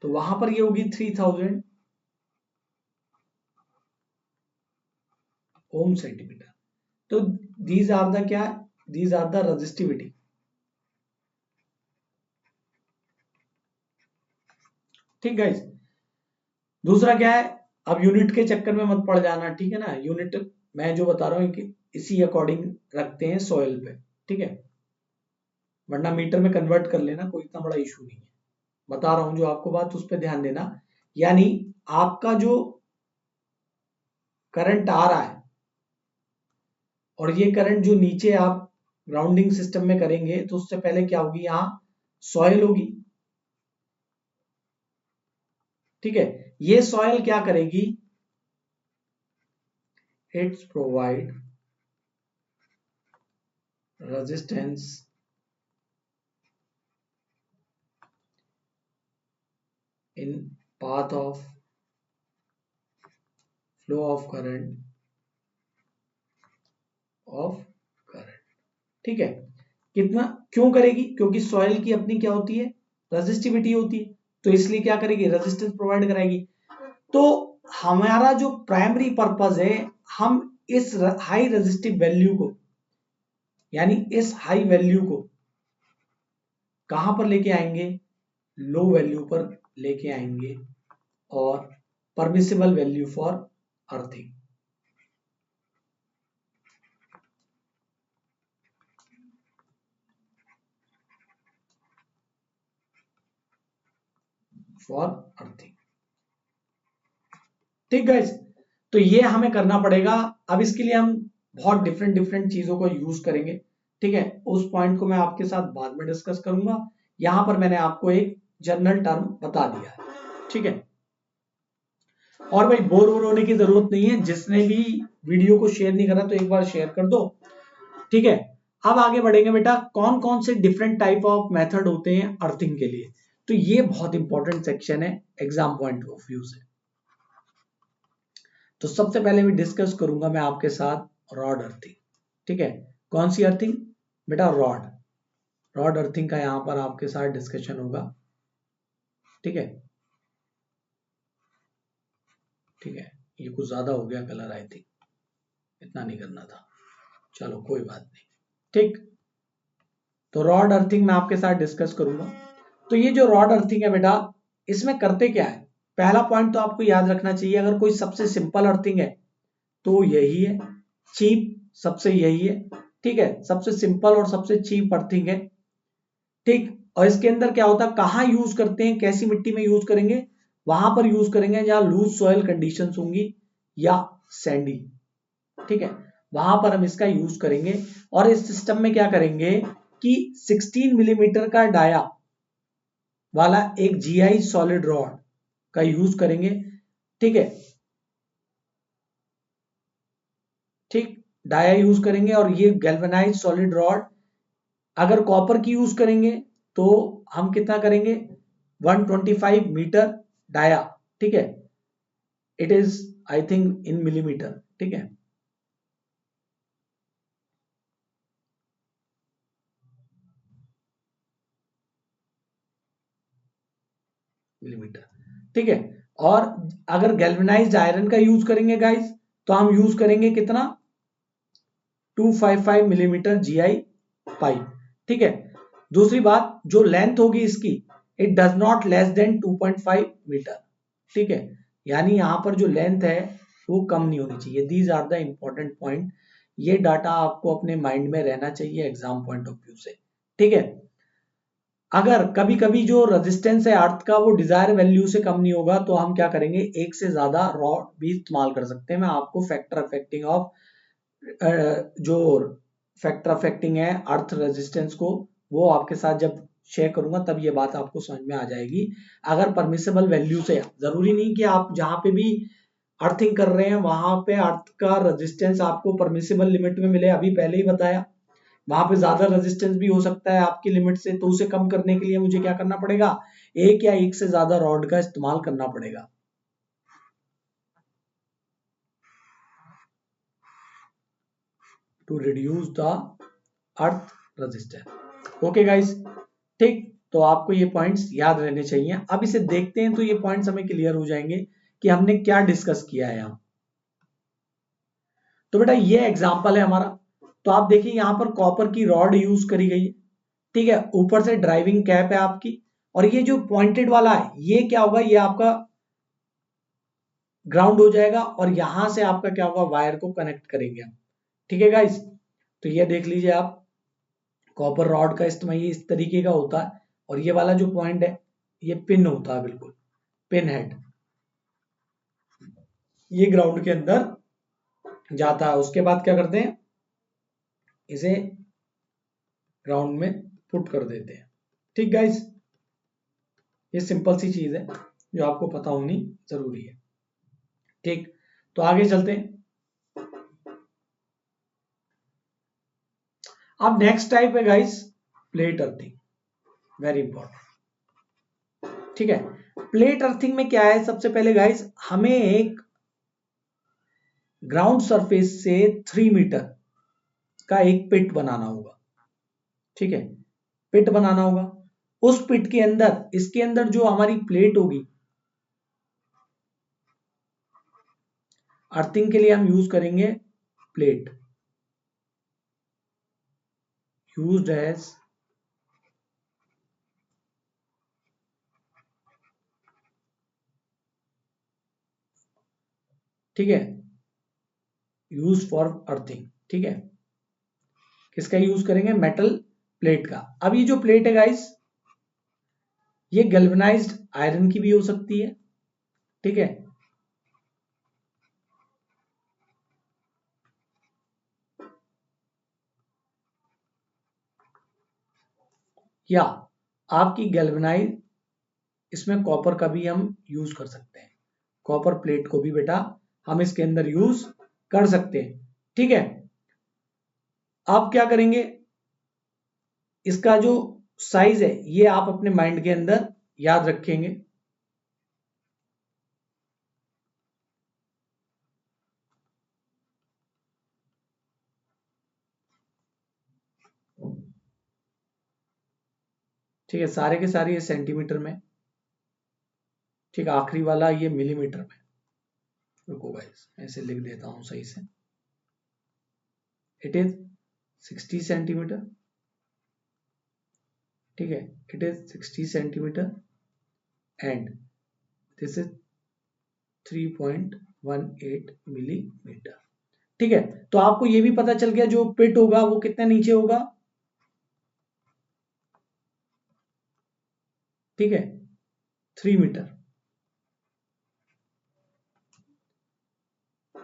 तो वहां पर ये होगी 3000 ओम सेंटीमीटर। तो दीज आर द क्या, दीज आर द रेजिस्टिविटी। ठीक गाइस, दूसरा क्या है, अब यूनिट के चक्कर में मत पड़ जाना, ठीक है ना। यूनिट मैं जो बता रहा हूं कि इसी अकॉर्डिंग रखते हैं सॉइल पे, ठीक है, वरना मीटर में कन्वर्ट कर लेना, कोई इतना बड़ा इशू नहीं है। बता रहा हूं जो आपको बात, उस पर ध्यान देना। यानी आपका जो करंट आ रहा है और ये करंट जो नीचे आप ग्राउंडिंग सिस्टम में करेंगे, तो उससे पहले क्या होगी, यहां सॉइल होगी, ठीक है। ये सॉइल क्या करेगी, it's provide resistance in path of flow of current of current, ठीक है। कितना क्यों करेगी, क्योंकि सॉइल की अपनी क्या होती है, रेजिस्टिविटी होती है, तो इसलिए क्या करेगी, रेजिस्टेंस प्रोवाइड कराएगी। तो हमारा जो प्राइमरी पर्पस है, हम इस हाई रेजिस्टिव वैल्यू को, यानी इस हाई वैल्यू को कहां पर लेके आएंगे, लो वैल्यू पर लेके आएंगे, और permissible value for earthing. For earthing, ठीक गाइस। तो ये हमें करना पड़ेगा। अब इसके लिए हम बहुत डिफरेंट डिफरेंट चीजों को यूज करेंगे, ठीक है। उस पॉइंट को मैं आपके साथ बाद में डिस्कस करूंगा। यहां पर मैंने आपको एक जनरल टर्म बता दिया है, ठीक है। और भाई बोर होने की जरूरत नहीं है, जिसने भी वीडियो को शेयर नहीं करा तो एक बार शेयर कर दो, ठीक है। अब आगे बढ़ेंगे बेटा, कौन कौन से डिफरेंट टाइप ऑफ मेथड होते हैं अर्थिंग के लिए। तो ये बहुत इंपॉर्टेंट सेक्शन है एग्जाम पॉइंट ऑफ व्यू से। तो सबसे पहले मैं डिस्कस करूंगा मैं आपके साथ रॉड अर्थिंग, ठीक है। कौन सी अर्थिंग बेटा, रॉड, रॉड अर्थिंग का यहां पर आपके साथ डिस्कशन होगा, ठीक है। ठीक है, ये कुछ ज्यादा हो गया कलर, आई थिंक इतना नहीं करना था, चलो कोई बात नहीं, ठीक। तो रॉड अर्थिंग मैं आपके साथ डिस्कस करूंगा। तो ये जो रॉड अर्थिंग है बेटा, इसमें करते क्या है, पहला पॉइंट तो आपको याद रखना चाहिए, अगर कोई सबसे सिंपल अर्थिंग है तो यही है, चीप सबसे यही है, ठीक है, सबसे सिंपल और सबसे चीप अर्थिंग है, ठीक। और इसके अंदर क्या होता है, कहां यूज करते हैं, कैसी मिट्टी में यूज करेंगे, वहां पर यूज करेंगे जहां लूज सॉइल कंडीशंस होंगी या सैंडी, ठीक है, वहां पर हम इसका यूज करेंगे। और इस सिस्टम में क्या करेंगे कि 16 मिलीमीटर का डाया वाला एक जीआई सॉलिड रॉड का यूज करेंगे, ठीक है, ठीक, डाया यूज करेंगे। और ये गैल्वेनाइज सॉलिड रॉड, अगर कॉपर की यूज करेंगे तो हम कितना करेंगे, 125 मीटर डाया, ठीक है, it is I think in millimetre, ठीक है, मिलीमीटर, ठीक है। और अगर गैल्वेनाइज्ड आयरन का यूज करेंगे गाइस, तो हम यूज करेंगे कितना, 255 मिलीमीटर जीआई पाइप, ठीक है। दूसरी बात, जो लेंथ होगी इसकी, it does not less than 2.5 metre, ठीक है, यानी यहां पर जो लेंथ है वो कम नहीं होनी चाहिए। These are the important point, ये डाटा आपको अपने माइंड में रहना चाहिए एग्जाम पॉइंट ऑफ व्यू से, ठीक है। अगर कभी कभी जो रेजिस्टेंस है अर्थ का वो डिजायर वैल्यू से कम नहीं होगा, तो हम क्या करेंगे, एक से ज्यादा रॉड भी इस्तेमाल कर सकते हैं। मैं आपको फैक्टर अफेक्टिंग ऑफ जो फैक्टर अफेक्टिंग है अर्थ रेजिस्टेंस को, वो आपके साथ जब शेयर करूंगा तब ये बात आपको समझ में आ जाएगी। अगर परमिसेबल वैल्यू से, जरूरी नहीं कि आप जहां पे भी अर्थिंग कर रहे हैं वहां पे अर्थ का रेजिस्टेंस आपको परमिसेबल लिमिट में मिले, अभी पहले ही बताया। वहां पे ज्यादा रेजिस्टेंस भी हो सकता है आपकी लिमिट से, तो उसे कम करने के लिए मुझे क्या करना पड़ेगा, एक या एक से ज्यादा रॉड का इस्तेमाल करना पड़ेगा, to reduce the earth resistance. Okay guys, ठीक। तो आपको ये पॉइंट्स याद रहने चाहिए। अब इसे देखते हैं तो ये पॉइंट्स हमें क्लियर हो जाएंगे कि हमने क्या डिस्कस किया है यहाँ। तो बेटा ये एग्जाम्पल है हमारा। तो आप देखिए यहाँ पर कॉपर की रॉड यूज करी गई है, ठीक है। ऊपर से ड्राइविंग कैप है आपकी, और ये जो पॉइंटेड वाला है ये क्या होगा, ये आपका ग्राउंड हो जाएगा, और यहां से आपका क्या होगा, वायर को कनेक्ट करेंगे हम, ठीक है गाइस। तो ये देख लीजिए आप, कॉपर रॉड का इस्तेमाल ये इस तरीके का होता है, और ये वाला जो पॉइंट है ये पिन होता है, बिल्कुल पिन हेड, ये ग्राउंड के अंदर जाता है। उसके बाद क्या करते हैं, इसे ग्राउंड में पुट कर देते हैं, ठीक गाइस। ये सिंपल सी चीज है जो आपको पता होनी जरूरी है, ठीक। तो आगे चलते हैं। अब नेक्स्ट टाइप है guys plate earthing, very important, ठीक है। प्लेट अर्थिंग में क्या है, सबसे पहले गाइस हमें एक ग्राउंड सरफेस से 3 मीटर का एक पिट बनाना होगा, ठीक है। पिट बनाना होगा, उस पिट के अंदर, इसके अंदर जो हमारी प्लेट होगी, अर्थिंग के लिए हम यूज करेंगे प्लेट, यूज्ड एज ठीक है, यूज फॉर अर्थिंग, ठीक है। किसका यूज करेंगे, मेटल प्लेट का। अब ये जो प्लेट है गाइस, ये गैल्वेनाइज्ड आयरन की भी हो सकती है, ठीक है। या आपकी गैल्वेनाइज, इसमें कॉपर का भी हम यूज कर सकते हैं, कॉपर प्लेट को भी बेटा हम इसके अंदर यूज कर सकते हैं, ठीक है। आप क्या करेंगे, इसका जो साइज है ये आप अपने माइंड के अंदर याद रखेंगे, ठीक है। सारे के सारे ये सेंटीमीटर में, ठीक है। आखिरी वाला ये मिलीमीटर में, रुको गाइस ऐसे लिख देता हूं सही से, इट इज 60 सेंटीमीटर, ठीक है। It is 60 centimetre and this is 3.18 millimetre, ठीक है। तो आपको ये भी पता चल गया जो पिट होगा वो कितने नीचे होगा, ठीक है, 3 मीटर,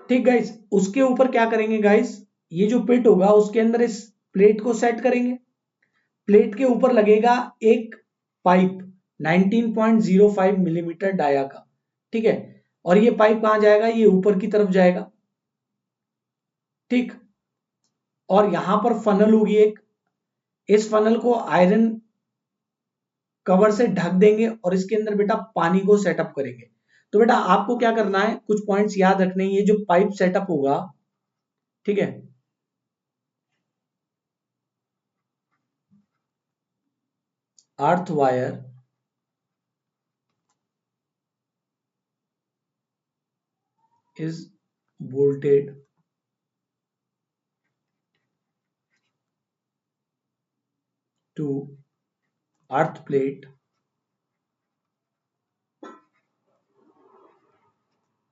ठीक गाइस। उसके ऊपर क्या करेंगे गाइस, ये जो पिट होगा उसके अंदर इस प्लेट को सेट करेंगे, प्लेट के ऊपर लगेगा एक पाइप 19.05 मिलीमीटर डाया का, ठीक है। और ये पाइप कहां जाएगा, ये ऊपर की तरफ जाएगा, ठीक। और यहां पर फनल होगी एक, इस फनल को आयरन कवर से ढक देंगे और इसके अंदर बेटा पानी को सेटअप करेंगे। तो बेटा आपको क्या करना है, कुछ पॉइंट्स याद रखने हैं। ये जो पाइप सेटअप होगा, ठीक है, earth wire is bolted to earth plate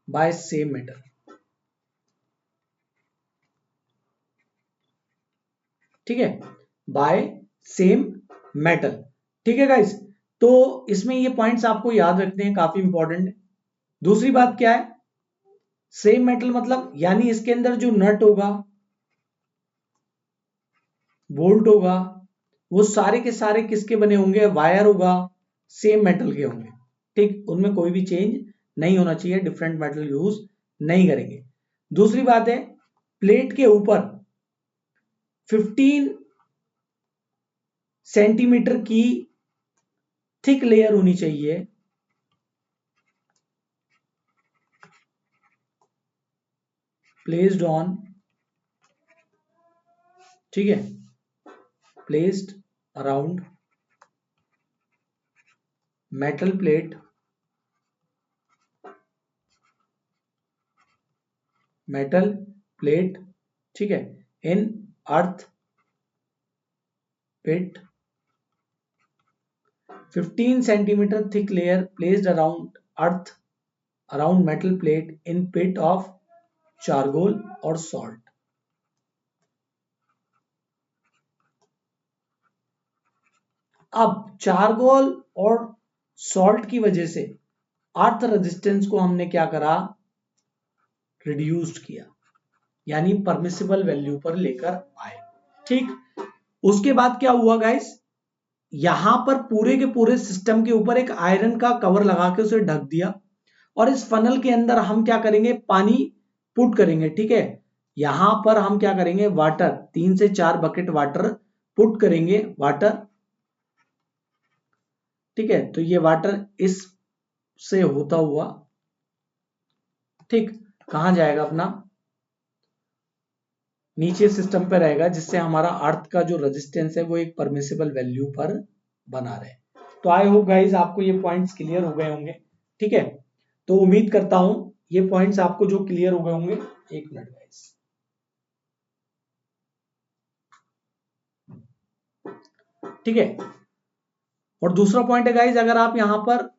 by same metal, ठीक है, बाय सेम मेटल, ठीक है गाइस। तो इसमें ये पॉइंट्स आपको याद रखने हैं, काफी इंपॉर्टेंट है। दूसरी बात क्या है, सेम मेटल मतलब यानी इसके अंदर जो नट होगा, बोल्ट होगा, वो सारे के सारे किसके बने होंगे, वायर होगा, सेम मेटल के होंगे, ठीक। उनमें कोई भी चेंज नहीं होना चाहिए, डिफरेंट मेटल यूज नहीं करेंगे। दूसरी बात है, प्लेट के ऊपर 15 सेंटीमीटर की थिक लेयर होनी चाहिए, प्लेस्ड ऑन, ठीक है, प्लेस्ड अराउंड मेटल प्लेट ठीक है, इन अर्थ पिट 15 centimeter thick layer placed around metal plate in pit of charcoal or salt. अब चारकोल और सॉल्ट की वजह से अर्थ रेजिस्टेंस को हमने क्या करा, रिड्यूस्ड किया, यानी परमिसिबल वैल्यू पर लेकर आए। ठीक, उसके बाद क्या हुआ गाइस, यहां पर पूरे के पूरे सिस्टम के ऊपर एक आयरन का कवर लगा के उसे ढक दिया, और इस फनल के अंदर हम क्या करेंगे, पानी पुट करेंगे। ठीक है, यहां पर हम क्या करेंगे, वाटर 3 से 4 बकेट वाटर पुट करेंगे, वाटर। ठीक है, तो ये वाटर इस से होता हुआ, ठीक, कहां जाएगा, अपना नीचे सिस्टम पे रहेगा, जिससे हमारा अर्थ का जो रेजिस्टेंस है वो एक परमिसिबल वैल्यू पर बना रहे। तो आई होप गाइज आपको ये पॉइंट्स क्लियर हो गए होंगे। ठीक है, तो उम्मीद करता हूं ये पॉइंट्स आपको जो क्लियर हो गए होंगे। एक मिनट गाइज, ठीक है। और दूसरा पॉइंट है गाइज, अगर आप यहां पर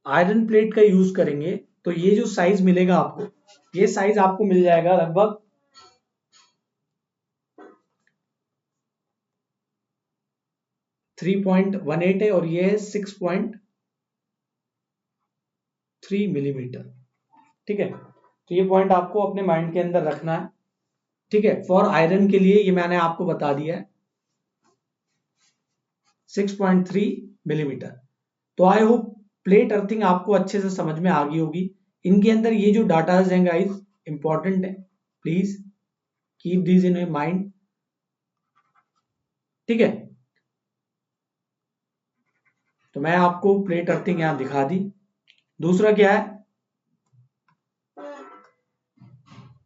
आयरन प्लेट का यूज करेंगे तो ये जो साइज मिलेगा आपको, ये साइज आपको मिल जाएगा लगभग 3.18 है, और ये है 6.3 मिलीमीटर। ठीक है, तो ये पॉइंट आपको अपने माइंड के अंदर रखना है। ठीक है, फॉर आयरन के लिए ये मैंने आपको बता दिया है 6.3 मिलीमीटर। तो आई होप प्लेट अर्थिंग आपको अच्छे से समझ में आ गई होगी। इनके अंदर ये जो डाटाज हैं गाइस, इंपॉर्टेंट है, please keep this in your mind. ठीक है, तो मैं आपको प्लेट अर्थिंग यहां दिखा दी। दूसरा क्या है,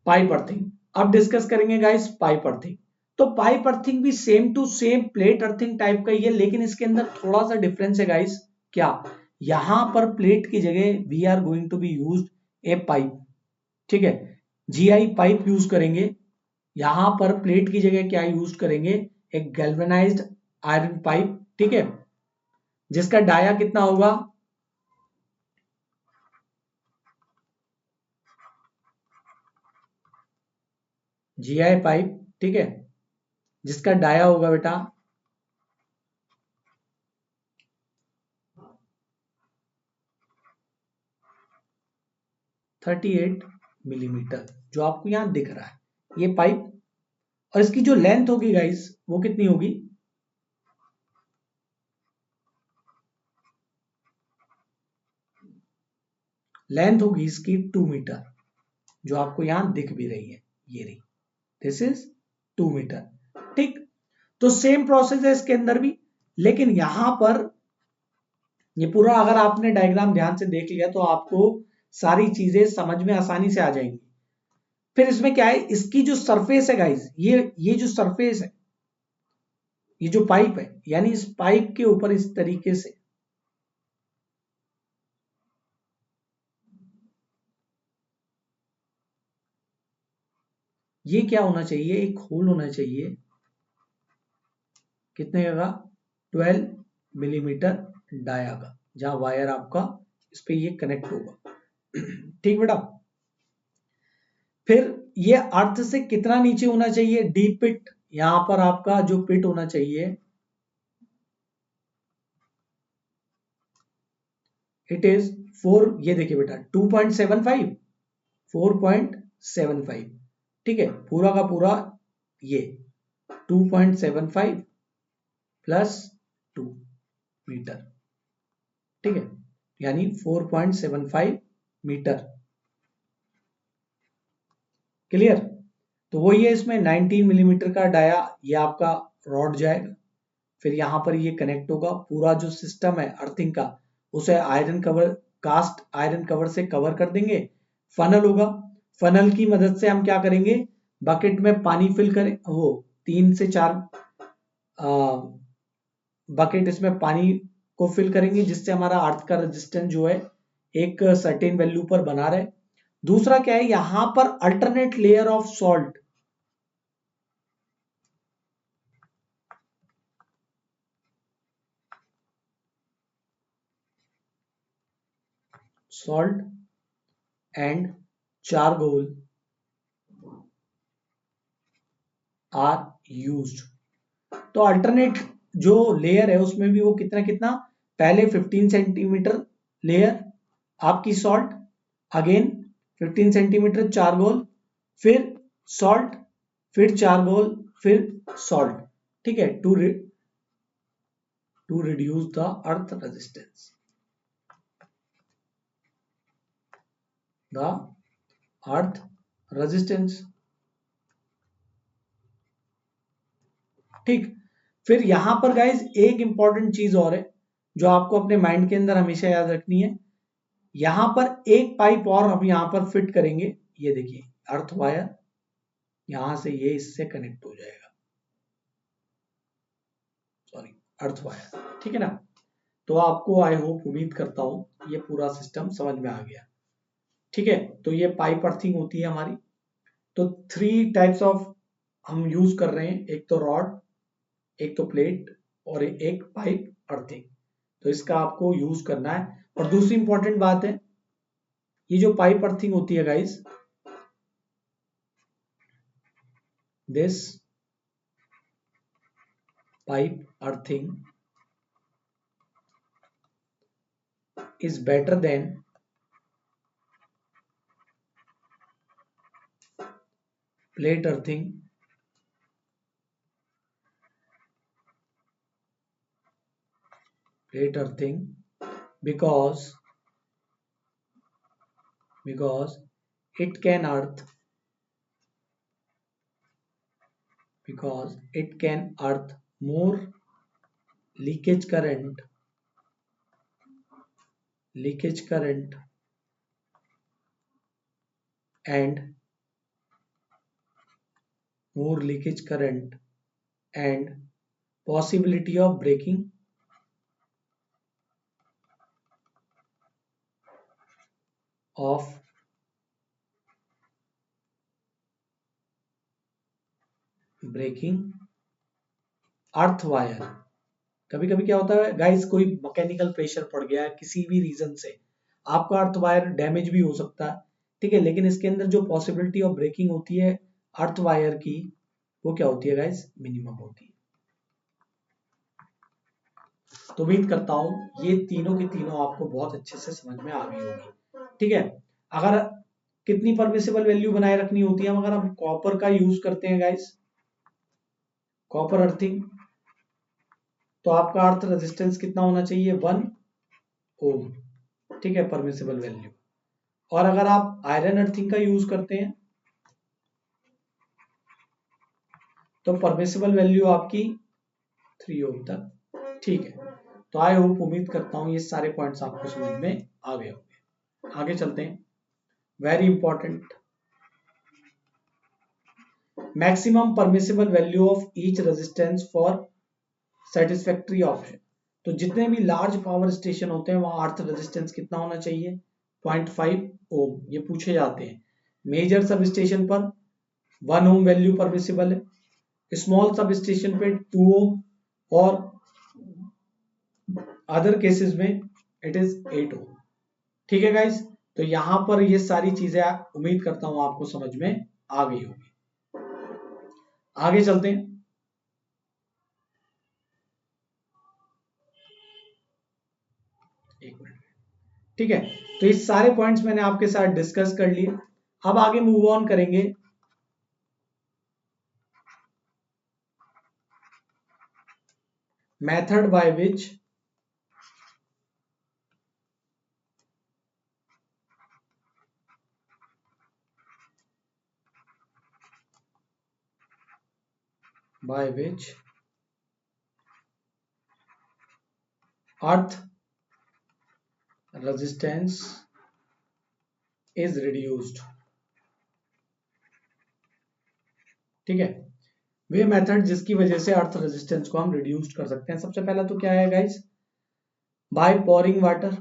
पाइप अर्थिंग। अब डिस्कस करेंगे गाइस पाइप अर्थिंग। तो पाइप अर्थिंग भी same to same plate earthing type का ही है, लेकिन इसके अंदर थोड़ा सा डिफरेंस है गाइस। क्या, यहां पर प्लेट की जगह we are going to be use a pipe. ठीक है, जीआई पाइप यूज करेंगे। यहां पर प्लेट की जगह क्या यूज करेंगे, एक गैल्वेनाइज्ड आयरन पाइप। ठीक है, जिसका डाया कितना होगा, जीआई पाइप। ठीक है, जिसका डाया होगा बेटा 38 मिलीमीटर, जो आपको यहां दिख रहा है ये पाइप। और इसकी जो लेंथ होगी गाइस, वो कितनी होगी, लेंथ होगी इसकी 2 मीटर, जो आपको यहां दिख भी रही है, ये रही, दिस इज 2 मीटर। ठीक, तो सेम प्रोसेस है इसके अंदर भी, लेकिन यहां पर ये पूरा अगर आपने डायग्राम ध्यान से देख लिया तो आपको सारी चीजें समझ में आसानी से आ जाएंगी। फिर इसमें क्या है, इसकी जो सरफेस है गाइस, ये जो सरफेस है, ये जो पाइप है, यानी इस पाइप के ऊपर इस तरीके से ये क्या होना चाहिए, एक होल होना चाहिए, कितने का, 12 मिलीमीटर डाया का, जहां वायर आपका इस पे ये कनेक्ट होगा। ठीक बेटा, फिर ये अर्थ से कितना नीचे होना चाहिए, डीप पिट, यहां पर आपका जो पिट होना चाहिए, इट इज 4, ये देखिए बेटा 2.75, 4.75। ठीक है, पूरा का पूरा ये 2.75 प्लस 2 मीटर। ठीक है, यानी 4.75 मीटर। क्लियर, तो वही है, इसमें 19 मिलीमीटर का डाया, ये आपका रॉड जाएगा, फिर यहां पर ये कनेक्ट होगा। पूरा जो सिस्टम है अर्थिंग का, उसे iron cover, cast iron cover से कवर कर देंगे। फनल होगा, फनल की मदद से हम क्या करेंगे, बकेट में पानी फिल करें, वो 3 से 4 बकेट इसमें पानी को फिल करेंगे, जिससे हमारा अर्थ का रेजिस्टेंस जो है एक सर्टेन वैल्यू पर बना रहे। दूसरा क्या है, यहां पर alternate layer of salt, salt and charcoal are used। तो अल्टरनेट जो लेयर है उसमें भी वो कितना कितना, पहले 15 सेंटीमीटर लेयर आपकी सॉल्ट, अगेन 15 सेंटीमीटर चारकोल, फिर सॉल्ट, फिर चारकोल, फिर सॉल्ट। ठीक है, to reduce the earth resistance, the earth resistance. ठीक, फिर यहां पर गाइज एक इंपॉर्टेंट चीज और है जो आपको अपने माइंड के अंदर हमेशा याद रखनी है। यहां पर एक पाइप और हम यहां पर फिट करेंगे, ये देखिए अर्थ वायर, यहां से ये इससे कनेक्ट हो जाएगा, सॉरी अर्थ वायर। ठीक है ना, तो आपको आई होप, उम्मीद करता हूं ये पूरा सिस्टम समझ में आ गया। ठीक है, तो ये पाइप अर्थिंग होती है हमारी। तो 3 टाइप्स ऑफ हम यूज कर रहे हैं, एक तो रॉड, एक तो प्लेट, और एक पाइप अर्थिंग। तो इसका आपको यूज करना है। और दूसरी इंपॉर्टेंट बात है, ये जो पाइप अर्थिंग होती है guys, this pipe earthing is better than plate earthing because it can earth more leakage current and possibility of breaking of earth wire. कभी कभी क्या होता है गाइस, कोई मैकेनिकल प्रेशर पड़ गया है किसी भी रीजन से, आपका अर्थ वायर डैमेज भी हो सकता है। ठीक है, लेकिन इसके अंदर जो पॉसिबिलिटी ऑफ ब्रेकिंग होती है अर्थ वायर की, वो क्या होती है गाइस, मिनिमम होती है। तो उम्मीद करता हूं ये तीनों की तीनों आपको बहुत अच्छे से समझ में आ गई होगी। ठीक है, अगर कितनी परमिसिबल वैल्यू बनाए रखनी होती है, अगर हम कॉपर का यूज करते हैं गाइस, कॉपर अर्थिंग, तो आपका अर्थ रेजिस्टेंस कितना होना चाहिए, 1 ओम। ठीक है, परमिसिबल वैल्यू। और अगर आप आयरन अर्थिंग का यूज करते हैं तो परमिसिबल वैल्यू आपकी 3 ओम तक। ठीक है, तो आई होप, उम्मीद करता हूं ये सारे पॉइंट्स आपको समझ में आ गए होंगे। आगे चलते हैं, very important, maximum permissible value of each resistance for satisfactory option. तो जितने भी लार्ज पावर स्टेशन होते हैं वहां अर्थ रेजिस्टेंस कितना होना चाहिए, 0.5 ओम, ये पूछे जाते हैं। मेजर सब स्टेशन पर 1 ओम वैल्यू परमिसिबल है, स्मॉल सब स्टेशन पे 2 ओम, और अदर केसेस में इट इज 8 ओम। ठीक है गाइस, तो यहां पर ये सारी चीजें उम्मीद करता हूं आपको समझ में आ गई होगी। आगे चलते हैं, एक मिनट। ठीक है, तो ये सारे पॉइंट्स मैंने आपके साथ डिस्कस कर लिए। अब आगे मूव ऑन करेंगे method by which earth resistance is reduced। ठीक है, वे मेथड जिसकी वजह से अर्थ रेजिस्टेंस को हम रिड्यूस कर सकते हैं। सबसे पहला तो क्या है गाइस, बाय पोरिंग वाटर।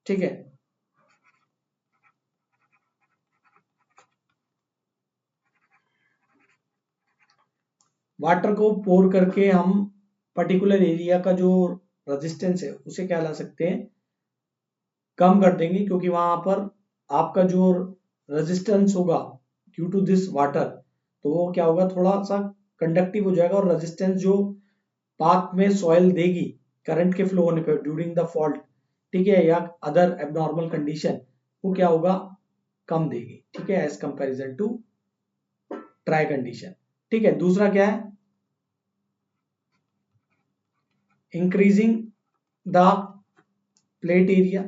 ठीक है, वाटर को पोर करके हम पर्टिकुलर एरिया का जो रेजिस्टेंस है उसे क्या ला सकते हैं, कम कर देंगे, क्योंकि वहां पर आपका जो रेजिस्टेंस होगा ड्यू टू दिस वाटर, तो वो क्या होगा, थोड़ा सा कंडक्टिव हो जाएगा, और रेजिस्टेंस जो पाथ में सॉइल देगी करंट के फ्लो होने पर ड्यूरिंग द फॉल्ट, ठीक है, या अदर एबनॉर्मल कंडीशन, वो क्या होगा, कम देगी। ठीक है, as comparison to dry condition. ठीक है, दूसरा क्या है, increasing the plate area.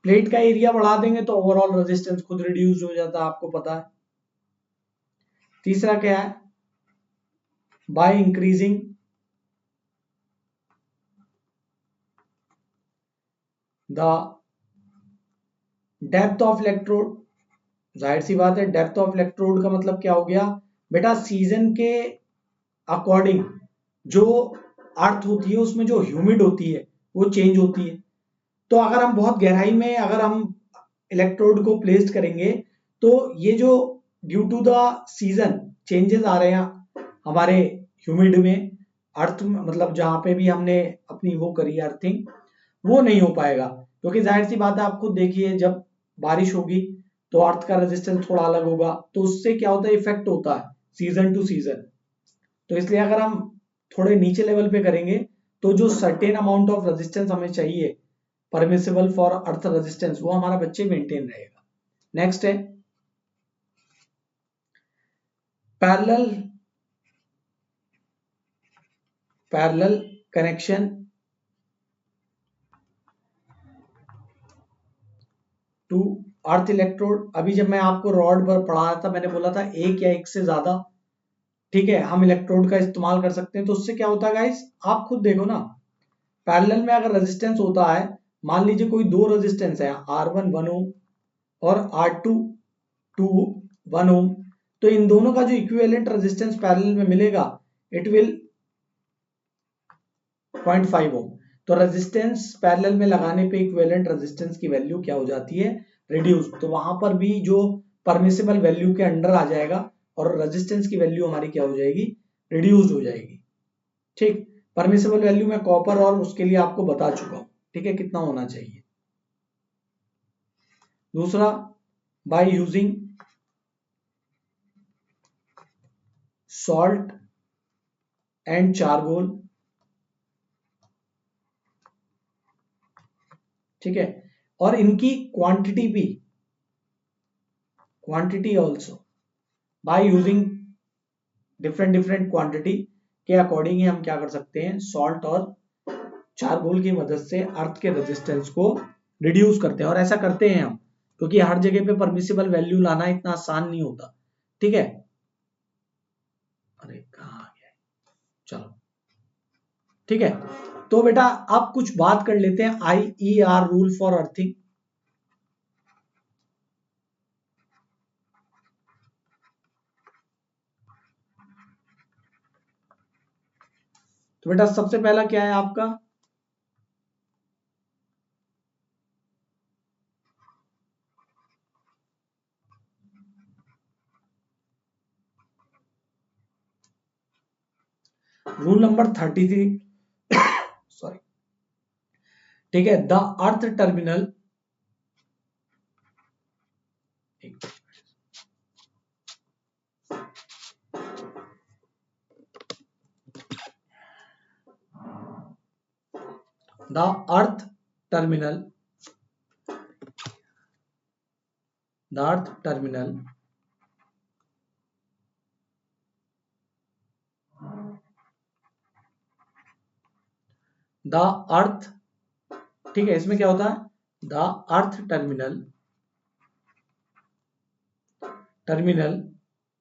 Plate का एरिया बढ़ा देंगे तो ओवरऑल रेजिस्टेंस खुद रिड्यूस हो जाता है, आपको पता है। तीसरा क्या है, by increasing the depth of electrode. जाहिर सी बात है, डेप्थ ऑफ इलेक्ट्रोड का मतलब क्या हो गया बेटा, सीजन के अकॉर्डिंग जो अर्थ होती है उसमें जो ह्यूमिड होती है वो चेंज होती है। तो अगर हम बहुत गहराई में अगर हम इलेक्ट्रोड को प्लेस करेंगे, तो ये जो due to the season changes आ रहे हैं हमारे ह्यूमिड में, अर्थ मतलब जहां पे भी हमने अपनी वो करी अर्थिंग, वो नहीं हो पाएगा, क्योंकि जाहिर सी बात है, आप खुद देखिए, जब बारिश होगी तो अर्थ का रेजिस्टेंस थोड़ा अलग होगा, तो उससे क्या होता है, इफेक्ट होता है सीजन टू सीजन। तो इसलिए अगर हम थोड़े नीचे लेवल पे करेंगे, तो जो सर्टेन अमाउंट ऑफ रेजिस्टेंस हमें चाहिए परमिसिबल फॉर अर्थ रेजिस्टेंस, वो हमारा बच्चे मेंटेन रहेगा। नेक्स्ट है parallel parallel connection to earth electrode. अभी जब मैं आपको रॉड पर पढ़ा रहा था, मैंने बोला था एक या एक से ज्यादा, ठीक है, हम इलेक्ट्रोड का इस्तेमाल कर सकते हैं। तो उससे क्या होता है गाइस, आप खुद देखो ना, पैरेलल में अगर रेजिस्टेंस होता है, मान लीजिए कोई दो रेजिस्टेंस है, R1 1 ओम और R2 2 1 ओम, तो इन दोनों का जो इक्विवेलेंट रेजिस्टेंस पैरेलल में मिलेगा, इट विल 0.5 ओम। तो रेजिस्टेंस पैरेलल में लगाने पे इक्विवेलेंट रेजिस्टेंस की वैल्यू क्या हो जाती है, रिड्यूस। तो वहां पर भी जो परमिसिबल वैल्यू के अंडर आ जाएगा, और रेजिस्टेंस की वैल्यू हमारी क्या हो जाएगी, रिड्यूस हो जाएगी। ठीक, परमिसिबल वैल्यू में कॉपर और उसके लिए आपको बता चुका हूं, ठीक है, कितना होना चाहिए। दूसरा, by using salt and charcoal. ठीक है, और इनकी क्वांटिटी भी, quantity also by using different different quantity के अकॉर्डिंग ही हम क्या कर सकते हैं, सॉल्ट और चारकोल की मदद से अर्थ के रेजिस्टेंस को रिड्यूस करते हैं। और ऐसा करते हैं हम, क्योंकि हर जगह पे परमिसिबल वैल्यू लाना इतना आसान नहीं होता। ठीक है, अरे कहाँ आ गया, चलो ठीक है। तो बेटा अब कुछ बात कर लेते हैं IER रूल फॉर अर्थिंग। तो बेटा सबसे पहला क्या है आपका, रूल नंबर 33, सॉरी, ठीक है, the earth terminal, the earth terminal, the earth terminal the earth, ठीक है, इसमें क्या होता है, the earth terminal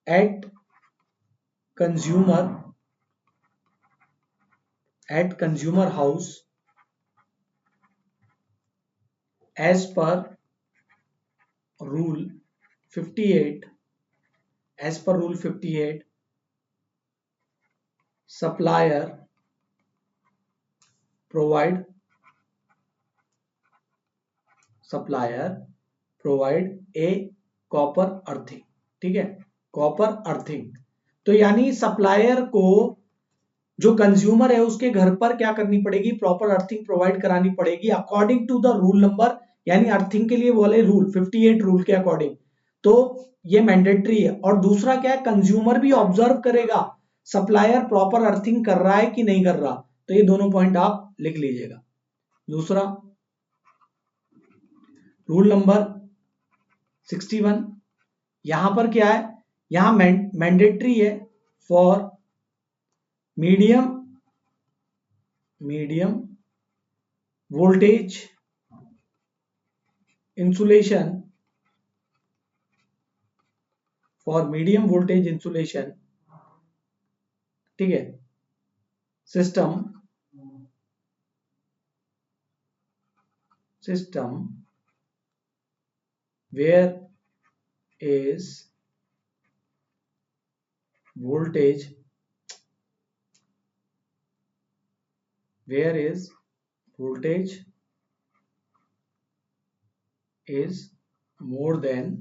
at consumer house as per rule 58, as per rule 58, supplier provide A copper earthing. ठीक है, कॉपर अर्थिंग। तो यानी सप्लायर को जो कंज्यूमर है उसके घर पर क्या करनी पड़ेगी, प्रॉपर अर्थिंग प्रोवाइड करानी पड़ेगी according to the rule number, यानी अर्थिंग के लिए बोले रूल 58 रूल के अकॉर्डिंग। तो ये मैंडेटरी है। और दूसरा क्या है, कंज्यूमर भी ऑब्जर्व करेगा सप्लायर प्रॉपर अर्थिंग कर रहा है कि नहीं कर रहा। तो ये दोनों पॉइंट आप लिख लीजिएगा। दूसरा रूल नंबर 61, यहां पर क्या है, यहां मैंडेटरी है for medium voltage insulation, for medium voltage insulation, ठीक है, system where is voltage is more than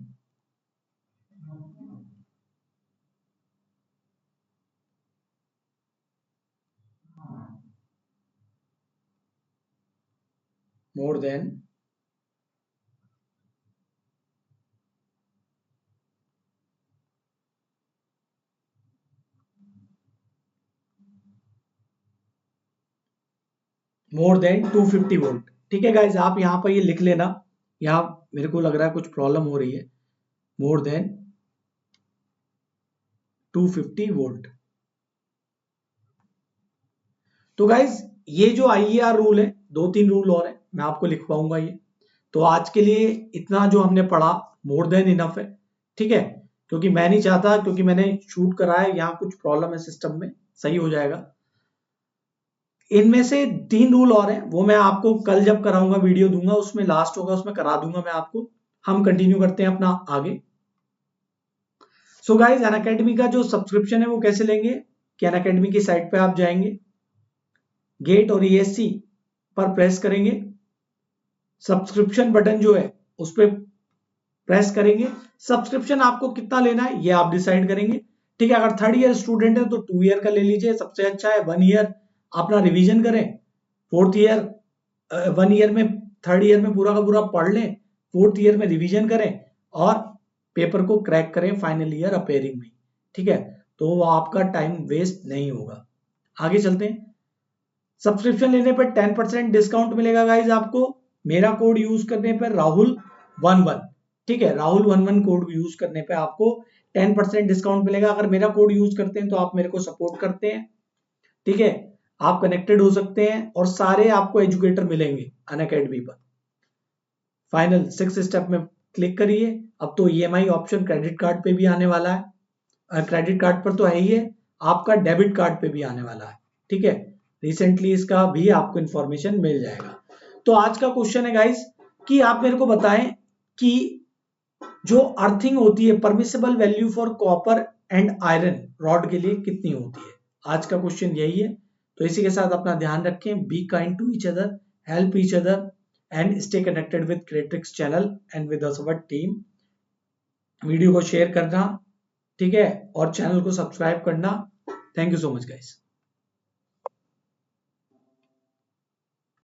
250 volt. ठीक है गाइज, आप यहां पर ये लिख लेना, यहां मेरे को लग रहा है कुछ प्रॉब्लम हो रही है, मोर देन 250 वोल्ट। तो गाइज ये जो आईईआर रूल है, 2-3 रूल और है, मैं आपको लिखवाऊंगा ये। तो आज के लिए इतना जो हमने पढ़ा मोर देन इनफ है। ठीक है, क्योंकि मैं नहीं चाहता, क्योंकि मैंने शूट करा है, यहाँ कुछ प्रॉब्लम है सिस्टम में, सही हो जाएगा। इनमें से 3 रूल और हैं, वो मैं आपको कल जब कराऊंगा वीडियो दूंगा, उसमें लास्ट होगा, उसमें करा दूंगा मैं आपको। हम कंटिन्यू करते हैं अपना आगे। सो गाइज, अनअकैडमी का जो सब्सक्रिप्शन है वो कैसे लेंगे, कि अनअकैडमी की साइट पे आप जाएंगे, गेट और ईएससी पर प्रेस करेंगे, सब्सक्रिप्शन बटन जो है उस पर प्रेस करेंगे। सब्सक्रिप्शन आपको कितना लेना है ये आप डिसाइड करेंगे। ठीक है, अगर 3rd ईयर स्टूडेंट है तो 2 ईयर का ले लीजिए, सबसे अच्छा है। 1 ईयर अपना रिवीजन करें, 4th ईयर 1 ईयर में 3rd ईयर में पूरा का पूरा पढ़ लें, 4th ईयर में रिवीजन करें और पेपर को क्रैक करें फाइनल ईयर अपेयरिंग में। ठीक है, तो वो आपका टाइम वेस्ट नहीं होगा। आगे चलते हैं। सब्सक्रिप्शन लेने पर 10% डिस्काउंट मिलेगा गाइज आपको, मेरा कोड यूज करने पर राहुल11। ठीक है, राहुल11 कोड यूज करने पे आपको 10% डिस्काउंट मिलेगा। अगर मेरा कोड यूज करते हैं तो आप मेरे को सपोर्ट करते हैं। ठीक है, आप कनेक्टेड हो सकते हैं और सारे आपको एजुकेटर मिलेंगे अनअकैडमी पर। फाइनल 6 स्टेप में क्लिक करिए। अब तो ईएमआई ऑप्शन क्रेडिट कार्ड पे भी आने वाला है, क्रेडिट कार्ड पर तो है ही है, आपका डेबिट कार्ड पे भी आने वाला है। ठीक है, रिसेंटली इसका भी आपको इंफॉर्मेशन मिल जाएगा। तो आज का क्वेश्चन है गाइस कि आप मेरे को बताएं कि जो अर्थिंग होती है, permissible value for copper and iron rod के लिए कितनी होती है। आज का क्वेश्चन यही है। तो इसी के साथ अपना ध्यान रखें, be kind to each other, help each other and stay connected with Creatrix channel and with our team. Video को शेयर करना, ठीक है, और चैनल को सब्सक्राइब करना। Thank you so much guys.